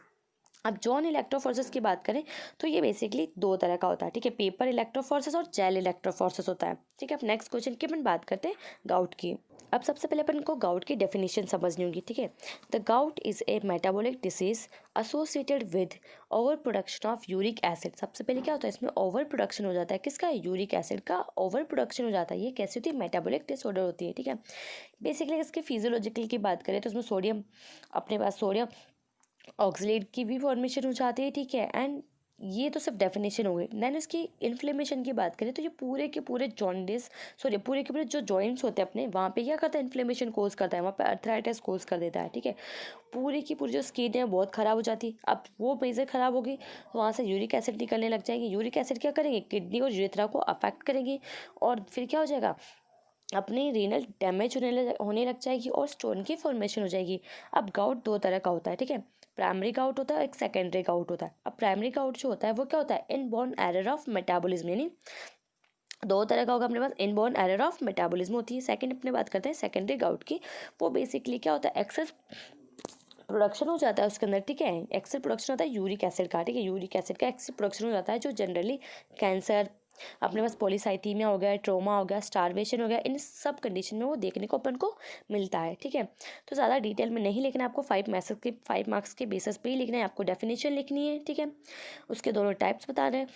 अब जॉन इलेक्ट्रोफोर्सेस की बात करें तो ये बेसिकली 2 तरह का होता है। ठीक है, पेपर इलेक्ट्रोफोर्सेस और जेल इलेक्ट्रोफोर्सेस होता है। ठीक है, अब नेक्स्ट क्वेश्चन की अपन बात करते हैं गाउट की। अब सबसे पहले अपन को गाउट की डेफिनेशन समझनी होगी। ठीक है, the gout is a metabolic disease associated with over production of uric acid. सबसे पहले क्या होता है, इसमें ओवर प्रोडक्शन हो जाता है, किसका, यूरिक एसिड का ओवर प्रोडक्शन हो जाता है। ये कैसी होती है, मेटाबॉलिक डिसऑर्डर होती है। ठीक है, बेसिकली इसके फिजियोलॉजिकल की बात करें तो उसमें सोडियम, अपने पास सोडियम ऑक्सलेट की भी फॉर्मेशन हो जाती है। ठीक है, एंड ये तो सिर्फ डेफिनेशन हो गई। देन इसकी इन्फ्लेमेशन की बात करें तो ये पूरे के पूरे जॉन्डिस, सॉरी पूरे के पूरे जो जॉइंट्स होते हैं अपने, वहाँ पे क्या करता है, इन्फ्लेमेशन कोज करता है, वहाँ पे अर्थराइटिस कोज कर देता है। ठीक है, पूरी की पूरी जो स्किन है बहुत ख़राब हो जाती है। अब वो मेजर ख़राब होगी तो वहाँ से यूरिक एसिड निकलने लग जाएगी। यूरिक एसिड क्या करेंगे, किडनी और यूरेथ्रा को अफेक्ट करेंगी, और फिर क्या हो जाएगा, अपनी रीनल डैमेज होने लग जाएगी और स्टोन की फॉर्मेशन हो जाएगी। अब गाउट 2 तरह का होता है। ठीक है, प्राइमरी गाउट होता है, एक सेकेंडरी गाउट होता है। अब प्राइमरी गाउट जो होता है वो क्या होता है, इनबॉर्न एरर ऑफ मेटाबॉलिज्म, यानी 2 तरह का होगा अपने पास, इनबॉर्न एरर ऑफ मेटाबॉलिज्म होती है। सेकंड अपने बात करते हैं सेकेंडरी गाउट की। वो बेसिकली क्या होता है, एक्सेस प्रोडक्शन हो जाता है उसके अंदर। ठीक है, एक्सेस प्रोडक्शन होता है यूरिक एसिड का। ठीक है, यूरिक एसिड का एक्सेस प्रोडक्शन हो जाता है, जो जनरली कैंसर, अपने पास पॉलीसाइथीमिया हो गया, ट्रोमा हो गया, स्टारवेशन हो गया, इन सब कंडीशन में वो देखने को अपन को मिलता है। ठीक है, तो ज़्यादा डिटेल में नहीं लिखना है आपको, 5 मार्क्स के बेसिस पे ही लिखना है आपको, डेफिनेशन लिखनी है। ठीक है, उसके दोनों टाइप्स बता रहे हैं,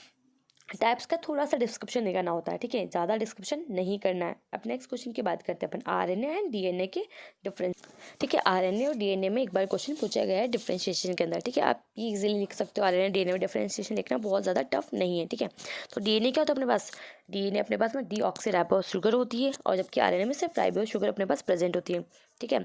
टाइप्स का थोड़ा सा डिस्क्रिप्शन निकालना होता है। ठीक है, ज़्यादा डिस्क्रिप्शन नहीं करना है। अब नेक्स्ट क्वेश्चन की बात करते हैं अपन, आरएनए एंड डीएनए के डिफरेंस। ठीक है, आरएनए और डीएनए में एक बार क्वेश्चन पूछा गया है डिफरेंशिएशन के अंदर। ठीक है, आप ये इजीली लिख सकते हो, आरएनए डीएनए में डिफरेंशिएशन लिखना बहुत ज़्यादा टफ नहीं है। ठीक है, तो डीएनए क्या होता है अपने पास, डीएनए अपने पास में डीऑक्सीराइबोस शुगर होती है, और जबकि आरएनए में सिर्फ राइबोस शुगर अपने पास प्रेजेंट होती है। ठीक है,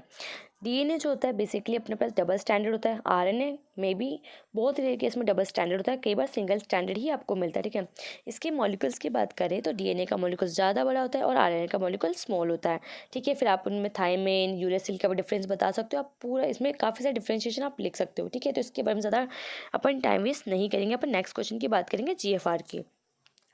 डीएनए जो होता है बेसिकली अपने पास डबल स्टैंडर्ड होता है, आरएनए में भी बहुत रेयर केस में डबल स्टैंडर्ड होता है, कई बार सिंगल स्टैंडर्ड ही आपको मिलता है। ठीक है, इसके मॉलिक्यूल्स की बात करें तो डीएनए का मॉलिक्यूल ज़्यादा बड़ा होता है और आरएनए का मॉलिक्यूल स्मॉल होता है। ठीक है, फिर आप उनमें थायमिन, यूरेसिल का भी डिफरेंस बता सकते हो, आप पूरा इसमें काफ़ी सारे डिफरेंशिएशन आप लिख सकते हो। ठीक है, तो इसके बारे में ज़्यादा अपन टाइम वेस्ट नहीं करेंगे, अपन नेक्स्ट क्वेश्चन की बात करेंगे जीएफआर की।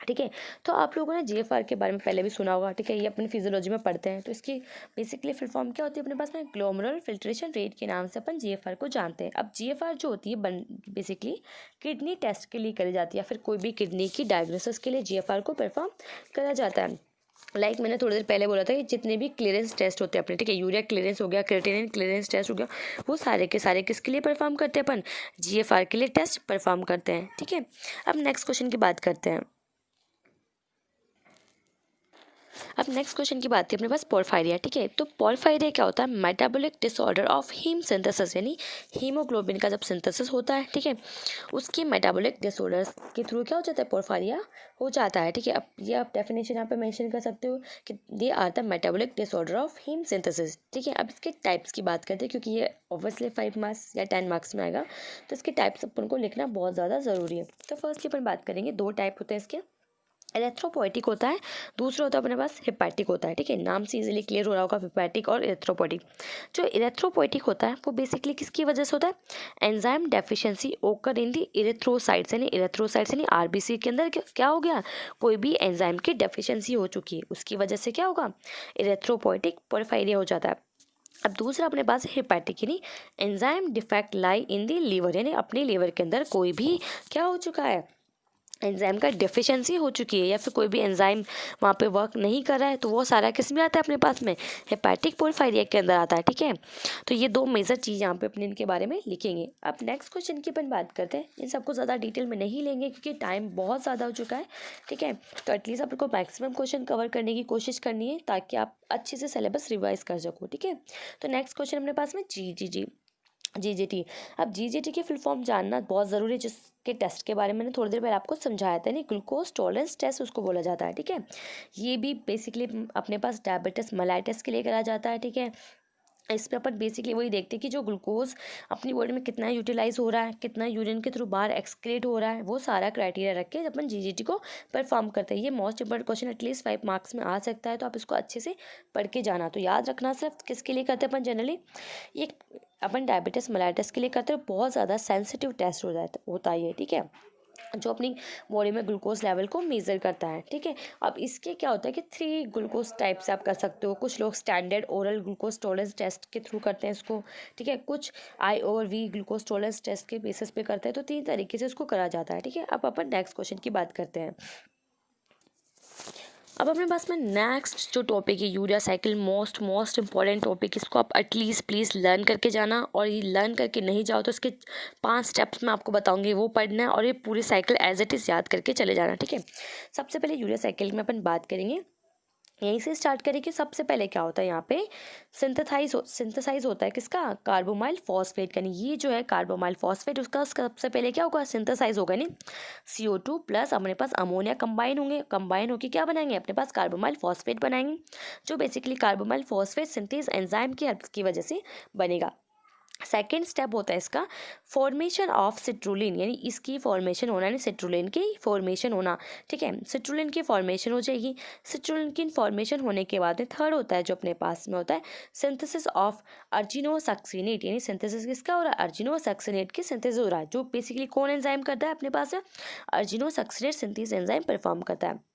ठीक है, तो आप लोगों ने जीएफआर के बारे में पहले भी सुना होगा। ठीक है, ये अपनी फिजियोलॉजी में पढ़ते हैं। तो इसकी बेसिकली फुल फॉर्म क्या होती है अपने पास में, ग्लोमेरुलर फिल्ट्रेशन रेट के नाम से अपन जीएफआर को जानते हैं। अब जीएफआर जो होती है बेसिकली किडनी टेस्ट के लिए करी जाती है, या फिर कोई भी किडनी की डायग्नोसिस के लिए जीएफआर को परफॉर्म करा जाता है। मैंने थोड़ी देर पहले बोला था कि जितने भी क्लियरेंस टेस्ट होते हैं अपने, ठीक है, यूरिया क्लियरेंस हो गया, क्रिएटिनिन क्लियरेंस टेस्ट हो गया, वो सारे के सारे किसके लिए परफॉर्म करते हैं अपन, जीएफआर के लिए टेस्ट परफॉर्म करते हैं। ठीक है, अब नेक्स्ट क्वेश्चन की बात करते हैं। अब नेक्स्ट क्वेश्चन की बात है अपने पास पोरफायरिया। ठीक है, तो पोरफायरिया क्या होता है, metabolic disorder of heme synthesis, यानी हीमोग्लोबिन का जब सिंथेसिस होता है, ठीक है, उसकी मेटाबॉलिक डिसऑर्डर्स के थ्रू क्या हो जाता है, पोरफायरिया हो जाता है। ठीक है, अब ये आप डेफिनेशन यहाँ पे मेंशन कर सकते हो कि they are the metabolic disorder of heme synthesis. ठीक है, अब इसके टाइप्स की बात करते हैं, क्योंकि ये ऑब्वियसली 5 मार्क्स या 10 मार्क्स में आएगा, तो इसके टाइप्स अपन को लिखना बहुत ज़्यादा ज़रूरी है। तो फर्स्ट अपन बात करेंगे, 2 टाइप होते हैं इसके, इलेक्ट्रोपोइटिक होता है, दूसरा होता है अपने पास हिपैटिक होता है। ठीक है, नाम से इजीली क्लियर हो रहा होगा हिपैटिक और इलेक्ट्रोपोइटिक। जो इलेक्ट्रोपोइटिक होता है वो बेसिकली किसकी वजह से होता है, एंजाइम डेफिशिएंसी ओकर इन दी इरेथ्रोसाइट्स, यानी इरेथ्रोसाइट्स यानी आरबीसी के अंदर क्या हो गया, कोई भी एंजाइम की डेफिशिएंसी हो चुकी है, उसकी वजह से क्या होगा, इरेथ्रोपोइटिक पोरफायरिया हो जाता है। अब दूसरा अपने पास हिपैटिक, यानी एंजाइम डिफेक्ट लाई इन दी लीवर, यानी अपनी लीवर के अंदर कोई भी क्या हो चुका है, एंजाइम का डेफिशिएंसी हो चुकी है, या फिर कोई भी एंजाइम वहाँ पे वर्क नहीं कर रहा है, तो वो सारा किस में आता है अपने पास में, हेपेटिक पोरफायरिया के अंदर आता है। ठीक है, तो ये 2 मेजर चीज़ यहाँ पे अपने इनके बारे में लिखेंगे। अब नेक्स्ट क्वेश्चन की अपन बात करते हैं, इन सबको ज़्यादा डिटेल में नहीं लेंगे क्योंकि टाइम बहुत ज़्यादा हो चुका है। ठीक है, तो एटलीस्ट आपको मैक्सिमम क्वेश्चन कवर करने की कोशिश करनी है ताकि आप अच्छे से सिलेबस रिवाइज कर सको। ठीक है, तो नेक्स्ट क्वेश्चन अपने पास में जी जीजीटी। अब जीजीटी की फुल फॉर्म जानना बहुत ज़रूरी है, जिसके टेस्ट के बारे में मैंने थोड़ी देर पहले आपको समझाया था, नहीं, ग्लूकोज टॉलरेंस टेस्ट उसको बोला जाता है। ठीक है, ये भी बेसिकली अपने पास डायबिटीज मेलाइटिस के लिए करा जाता है। ठीक है, इस पे अपन बेसिकली वही देखते हैं कि जो ग्लूकोज अपनी बॉडी में कितना यूटिलाइज हो रहा है, कितना यूरिन के थ्रू बाहर एक्सक्रीट हो रहा है, वो सारा क्राइटेरिया रख के अपन जीजीटी को परफॉर्म करते हैं। ये most important question at least 5 marks में आ सकता है, तो आप इसको अच्छे से पढ़ के जाना। तो याद रखना सिर्फ किसके लिए करते हैं अपन जनरली, ये अपन डायबिटीज मेलाइटिस के लिए करते हैं। बहुत ज़्यादा सेंसिटिव टेस्ट होता है ये। ठीक है, जो अपनी बॉडी में ग्लूकोज लेवल को मेज़र करता है। ठीक है, अब इसके क्या होता है कि 3 ग्लूकोज टाइप से आप कर सकते हो। कुछ लोग standard oral glucose tolerance test के थ्रू करते हैं इसको। ठीक है, कुछ I/V ग्लूकोज टॉलरेंस टेस्ट के बेसिस पे करते हैं। तो 3 तरीके से इसको करा जाता है। ठीक है, अब अपन नेक्स्ट क्वेश्चन की बात करते हैं। अब अपने पास में नेक्स्ट जो टॉपिक है urea cycle, most important topic, इसको आप एटलीस्ट प्लीज़ लर्न करके जाना। और ये लर्न करके नहीं जाओ तो इसके 5 स्टेप्स मैं आपको बताऊंगी, वो पढ़ना है और ये पूरी साइकिल एज इट इज़ याद करके चले जाना। ठीक है, सबसे पहले यूरिया साइकिल में अपन बात करेंगे, यहीं से स्टार्ट करें कि सबसे पहले क्या होता है यहाँ पे सिंथेसाइज होता है किसका, कार्बोमाइल फॉस्फेट का। नहीं, ये जो है कार्बोमाइल फॉस्फेट, उसका सबसे पहले क्या होगा, सिंथेसाइज होगा। नहीं, CO2 प्लस अपने पास अमोनिया कंबाइन होंगे, कंबाइन होकर क्या बनाएंगे, अपने पास कार्बोमाइल फॉस्फेट बनाएंगे, जो basically carbamoyl phosphate synthase enzyme की हेल्प की वजह से बनेगा। सेकेंड स्टेप होता है इसका फॉर्मेशन ऑफ सिट्रुलिन, यानी इसकी फॉर्मेशन होना, यानी सिट्रुलिन की फॉर्मेशन होना। ठीक है, सिट्रुलिन की फॉर्मेशन हो जाएगी। सिट्रुलिन की फॉर्मेशन होने के बाद में थर्ड होता है जो अपने पास में होता है सिंथेसिस ऑफ अर्जिनोसक्सिनेट, यानी सिंथेसिस किसका हो रहा है, अर्जिनोसक्सिनेट की सिंथेसिस हो रहा है, जो बेसिकली कौन एंजाइम करता है अपने पास, अर्जिनोसक्सिनेट सिंथेसिस एंजाइम परफॉर्म करता है।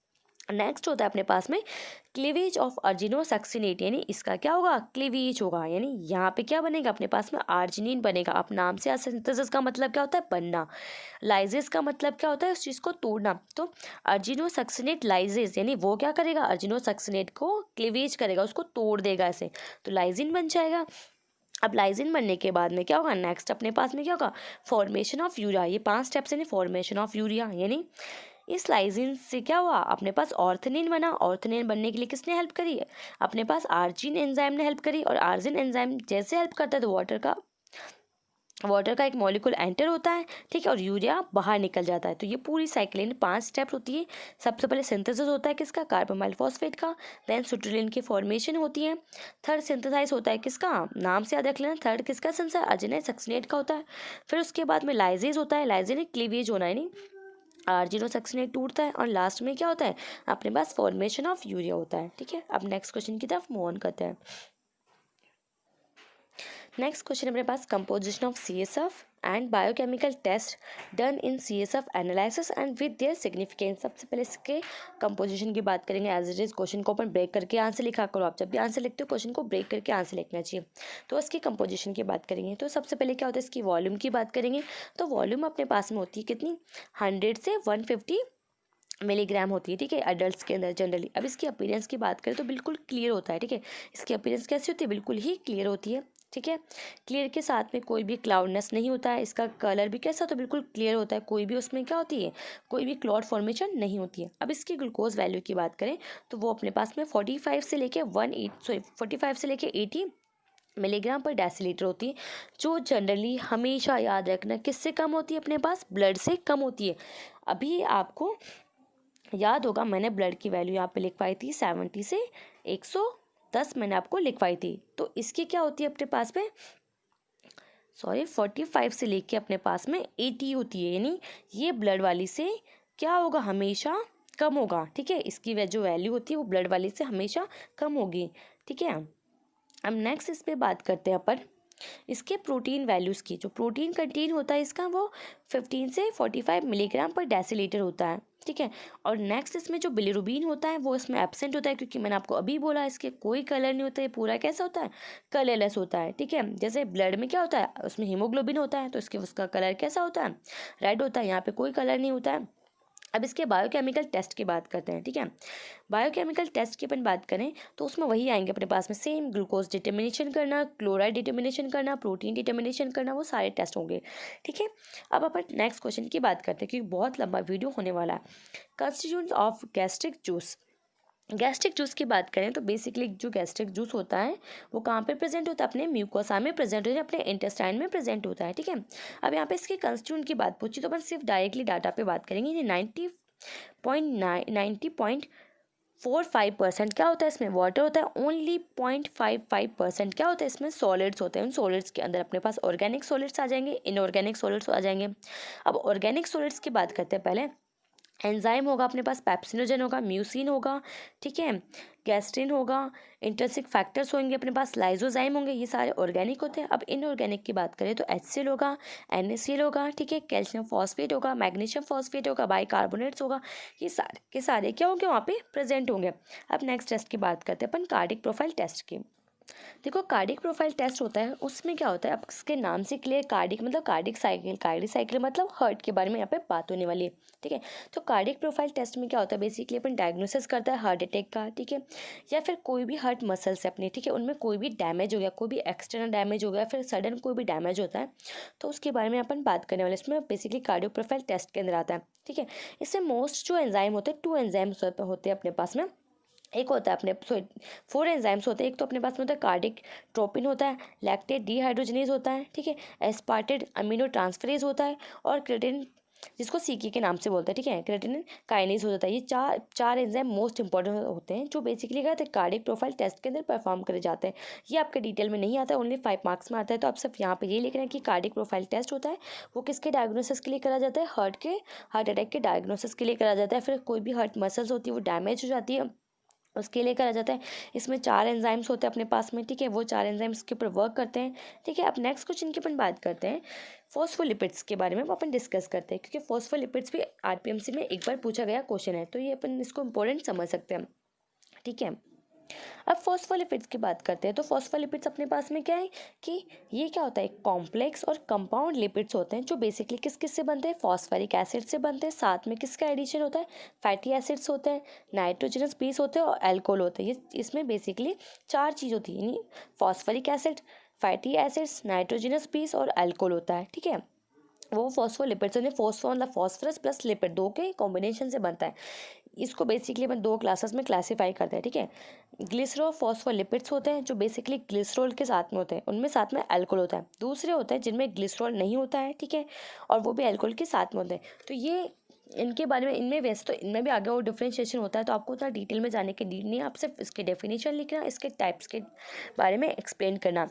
नेक्स्ट होता है अपने पास में क्लीवेज ऑफ अर्जिनोसक्सिनेट, यानी इसका क्या होगा, क्लीवेज होगा, यानी यहाँ पे क्या बनेगा, अपने पास में आर्जिनिन बनेगा। आप नाम से सिंथेसिस का मतलब क्या होता है, बनना। लाइजेस का मतलब क्या होता है, उस चीज़ को तोड़ना। तो अर्जिनोसक्सिनेट लाइजेस, यानी वो क्या करेगा, अर्जिनोसक्सिनेट को क्लीवेज करेगा, उसको तोड़ देगा ऐसे, तो लाइजिन बन जाएगा। अब लाइजिन बनने के बाद में क्या होगा, नेक्स्ट अपने पास में क्या होगा, फॉर्मेशन ऑफ यूरिया। ये 5 स्टेप्स यानी फॉर्मेशन ऑफ यूरिया, यानी इस लाइजिन से क्या हुआ, अपने पास ऑर्थनिन बना। ऑर्थनिन बनने के लिए किसने हेल्प करी, अपने पास आर्जिन एंजाइम ने हेल्प करी। और आर्जिन एंजाइम जैसे हेल्प करता है तो वाटर का एक मॉलिक्यूल एंटर होता है। ठीक है, और यूरिया बाहर निकल जाता है। तो ये पूरी साइकिल इन 5 स्टेप होती है। सबसे पहले सिंथेसिस होता है किसका, कार्बोमाइल फॉस्फेट का। देन सिट्रुलिन की फॉर्मेशन होती है। थर्ड सिंथेसाइज होता है किसका, नाम से याद रख लेना, थर्ड किसका सिंथेसाइज, अर्जिनोसक्सिनेट का होता है। फिर उसके बाद में लाइजेज होता है, लाइजेज क्लीवेज होना है, नहीं अर्जिनोसक्सिनेट टूटता है। और लास्ट में क्या होता है, अपने पास फॉर्मेशन ऑफ यूरिया होता है। ठीक है, अब नेक्स्ट क्वेश्चन की तरफ मूव ऑन करते हैं। नेक्स्ट क्वेश्चन अपने पास composition of CSF and biochemical test done in CSF analysis and with their significance. सबसे पहले इसके कंपोजिशन की बात करेंगे। एज इट इज़ क्वेश्चन को अपन ब्रेक करके आंसर लिखा करो। आप जब भी आंसर लिखते हो क्वेश्चन को ब्रेक करके आंसर लिखना चाहिए। तो इसकी कंपोजिशन की बात करेंगे तो सबसे पहले क्या होता है, इसकी वॉल्यूम की बात करेंगे। तो वॉल्यूम अपने पास में होती है कितनी, 100 से 150 मिलीग्राम होती है। ठीक है, अडल्ट के अंदर जनरली। अब इसकी अपीयरेंस की बात करें तो बिल्कुल क्लियर होता है। ठीक है, इसकी अपीयरेंस कैसी होती है, बिल्कुल ही क्लियर होती है। ठीक है, क्लियर के साथ में कोई भी क्लाउडनेस नहीं होता है। इसका कलर भी कैसा होता है, बिल्कुल क्लियर होता है। कोई भी उसमें क्या होती है, कोई भी क्लॉट फॉर्मेशन नहीं होती है। अब इसकी ग्लूकोज वैल्यू की बात करें तो वो अपने पास में 45 से लेके 80 मिलीग्राम पर डेसीलीटर होती है, जो जनरली हमेशा याद रखना किससे कम होती है, अपने पास ब्लड से कम होती है। अभी आपको याद होगा मैंने ब्लड की वैल्यू यहाँ पे लिखवाई थी 70 से 110 मैंने आपको लिखवाई थी। तो इसकी क्या होती है अपने पास में, 45 से लेके अपने पास में 80 होती है, यानी ये ब्लड वाली से क्या होगा, हमेशा कम होगा। ठीक है, इसकी जो वैल्यू होती है वो ब्लड वाली से हमेशा कम होगी। ठीक है, अब नेक्स्ट इस पे बात करते हैं अपन इसके प्रोटीन वैल्यूज़ की। जो प्रोटीन कंटेन होता है इसका वो 15 से 45 मिलीग्राम पर डेसीलीटर होता है। ठीक है, और नेक्स्ट इसमें जो बिलिरुबिन होता है वो इसमें एब्सेंट होता है, क्योंकि मैंने आपको अभी बोला इसके कोई कलर नहीं होता है, पूरा कैसा होता है, कलरलेस होता है। ठीक है, जैसे ब्लड में क्या होता है, उसमें हीमोग्लोबिन होता है तो उसका कलर कैसा होता है, रेड होता है। यहाँ पे कोई कलर नहीं होता है। अब इसके बायोकेमिकल टेस्ट की बात करते हैं। ठीक है, बायोकेमिकल टेस्ट की अपन बात करें तो उसमें वही आएंगे अपने पास में, सेम ग्लूकोज डिटर्मिनेशन करना, क्लोराइड डिटर्मिनेशन करना, प्रोटीन डिटर्मिनेशन करना, वो सारे टेस्ट होंगे। ठीक है, अब अपन नेक्स्ट क्वेश्चन की बात करते हैं क्योंकि बहुत लंबा वीडियो होने वाला है। Constituents of gastric juice. Gastric juice की बात करें तो बेसिकली जो गैस्ट्रिक जूस होता है वो कहाँ पे प्रेजेंट होता है, अपने म्यूकोसा में प्रेजेंट होता है, अपने इंटेस्टाइन में प्रेजेंट होता है, ठीक है। अब यहाँ पे इसके कंस्टिट्यूएंट की बात पूछी तो अपन सिर्फ डायरेक्टली डाटा पे बात करेंगे। ये 90.45% क्या होता है इसमें, वाटर होता है। ओनली 0.55% क्या होता है इसमें, सॉलिड्स होते हैं। उन सॉलिड्स के अंदर अपने पास ऑर्गेनिक सॉलिड्स आ जाएंगे, इनऑर्गेनिक सॉलिड्स आ जाएंगे। अब ऑर्गेनिक सॉलिड्स की बात करते हैं पहले। एंजाइम होगा अपने पास, पेप्सिनोजन होगा, म्यूसिन होगा, ठीक है, गैस्ट्रिन होगा, इंट्रिंसिक फैक्टर्स होंगे अपने पास, लाइजोजाइम होंगे, ये सारे ऑर्गेनिक होते हैं। अब इनऑर्गेनिक की बात करें तो HCl होगा, NaCl होगा, ठीक है, कैल्शियम फॉस्फेट होगा, मैग्नीशियम फॉस्फेट होगा, बाइकार्बोनेट्स होगा, ये सारे के सारे क्या होंगे वहाँ पे प्रेजेंट होंगे। अब नेक्स्ट टेस्ट की बात करते हैं अपन कार्डिक प्रोफाइल टेस्ट की। देखो कार्डिक प्रोफाइल टेस्ट होता है, उसमें क्या होता है, अब इसके नाम से क्लियर, कार्डिक मतलब कार्डिक साइकिल मतलब हार्ट के बारे में यहाँ पे बात होने वाली है, ठीक है। तो कार्डिक प्रोफाइल टेस्ट में क्या होता है, बेसिकली अपन डायग्नोसिस करता है हार्ट अटैक का, ठीक है, या फिर कोई भी हार्ट मसल्स है अपने, ठीक है, उनमें कोई भी डैमेज हो गया, कोई भी एक्सटर्नल डैमेज हो गया, फिर सडन कोई भी डैमेज होता है तो उसके बारे में अपन बात करने वाले, इसमें बेसिकली कार्डियो प्रोफाइल टेस्ट के अंदर आता है, ठीक है। इसमें मोस्ट जो एंजाइम होते हैं, 2 एंजाइम्स होते हैं अपने पास में। एक होता है अपने 4 एंजाइम्स होते हैं। एक तो अपने पास में होता है कार्डिक ट्रोपिन होता है, लैक्टेट डिहाइड्रोजनेज होता है, ठीक है, एस्पार्टेट अमीनो ट्रांसफरेज होता है, और क्रेटिन जिसको सीकी के नाम से बोलते हैं, ठीक है, क्रेटिनिन काइनेज हो जाता है। ये चार एंजाइम मोस्ट इंपॉर्टेंट होते हैं जो बेसिकली क्या होता है कार्डिक प्रोफाइल टेस्ट के अंदर परफॉर्म करे जाते हैं। ये आपके डिटेल में नहीं आता है, ओनली 5 मार्क्स में आता है। तो आप सिर्फ यहाँ पे ये लिख रहे हैं कि कार्डिक प्रोफाइल टेस्ट होता है, वो किसके डायग्नोसिस के लिए करा जाता है, हार्ट अटैक के डायग्नोसिस के लिए करा जाता है। फिर कोई भी हार्ट मसल्स होती है वो डैमेज हो जाती है, उसके लिए करा जाता है। इसमें 4 एंजाइम्स होते हैं अपने पास में, ठीक है, वो 4 एंजाइम्स के ऊपर वर्क करते हैं, ठीक है। अब नेक्स्ट क्वेश्चन की अपन बात करते हैं फॉस्फोलिपिड्स के बारे में, वो अपन डिस्कस करते हैं, क्योंकि फॉस्फोलिपिड्स भी RPMC में एक बार पूछा गया क्वेश्चन है, तो ये अपन इसको इंपॉर्टेंट समझ सकते हैं, ठीक है। अब फॉस्फोलिपिड्स की बात करते हैं तो फॉस्फोलिपिड्स अपने पास में क्या है कि ये क्या होता है, कॉम्प्लेक्स और कंपाउंड लिपिड्स होते हैं जो बेसिकली किस किस से बनते हैं, फॉस्फोरिक एसिड से बनते हैं। साथ में किसका एडिशन होता है, फैटी एसिड्स होते हैं, नाइट्रोजनस बेस होते हैं और अल्कोहल होते हैं। ये इसमें बेसिकली 4 चीज़ होती है, यानी phosphoric acid, fatty acids, nitrogenous base और अल्कोहल होता है, ठीक है। वो फॉस्फोलिपिड्स यानी फॉस्फो मतलब फॉस्फरस प्लस लिपिड, दो के कॉम्बिनेशन से बनता है। इसको बेसिकली अपन 2 क्लासेस में क्लासीफाई करते हैं, ठीक है। ग्लिसरॉल फॉस्फोलिपिड्स होते हैं जो बेसिकली ग्लिसरॉल के साथ में होते हैं, उनमें साथ में अल्कोहल होता है। दूसरे होते हैं जिनमें ग्लिसरॉल नहीं होता है, ठीक है, और वो भी अल्कोहल के साथ में होते हैं। तो ये इनके बारे में, इनमें वैसे तो इनमें भी आगे और डिफ्रेंशिएशन होता है, तो आपको उतना डिटेल में जाने की नीड नहीं है। आप सिर्फ इसके डेफिनेशन लिखना, इसके टाइप्स के बारे में एक्सप्लेन करना,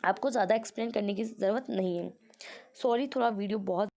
आपको ज़्यादा एक्सप्लेन करने की ज़रूरत नहीं है। सॉरी, थोड़ा वीडियो बहुत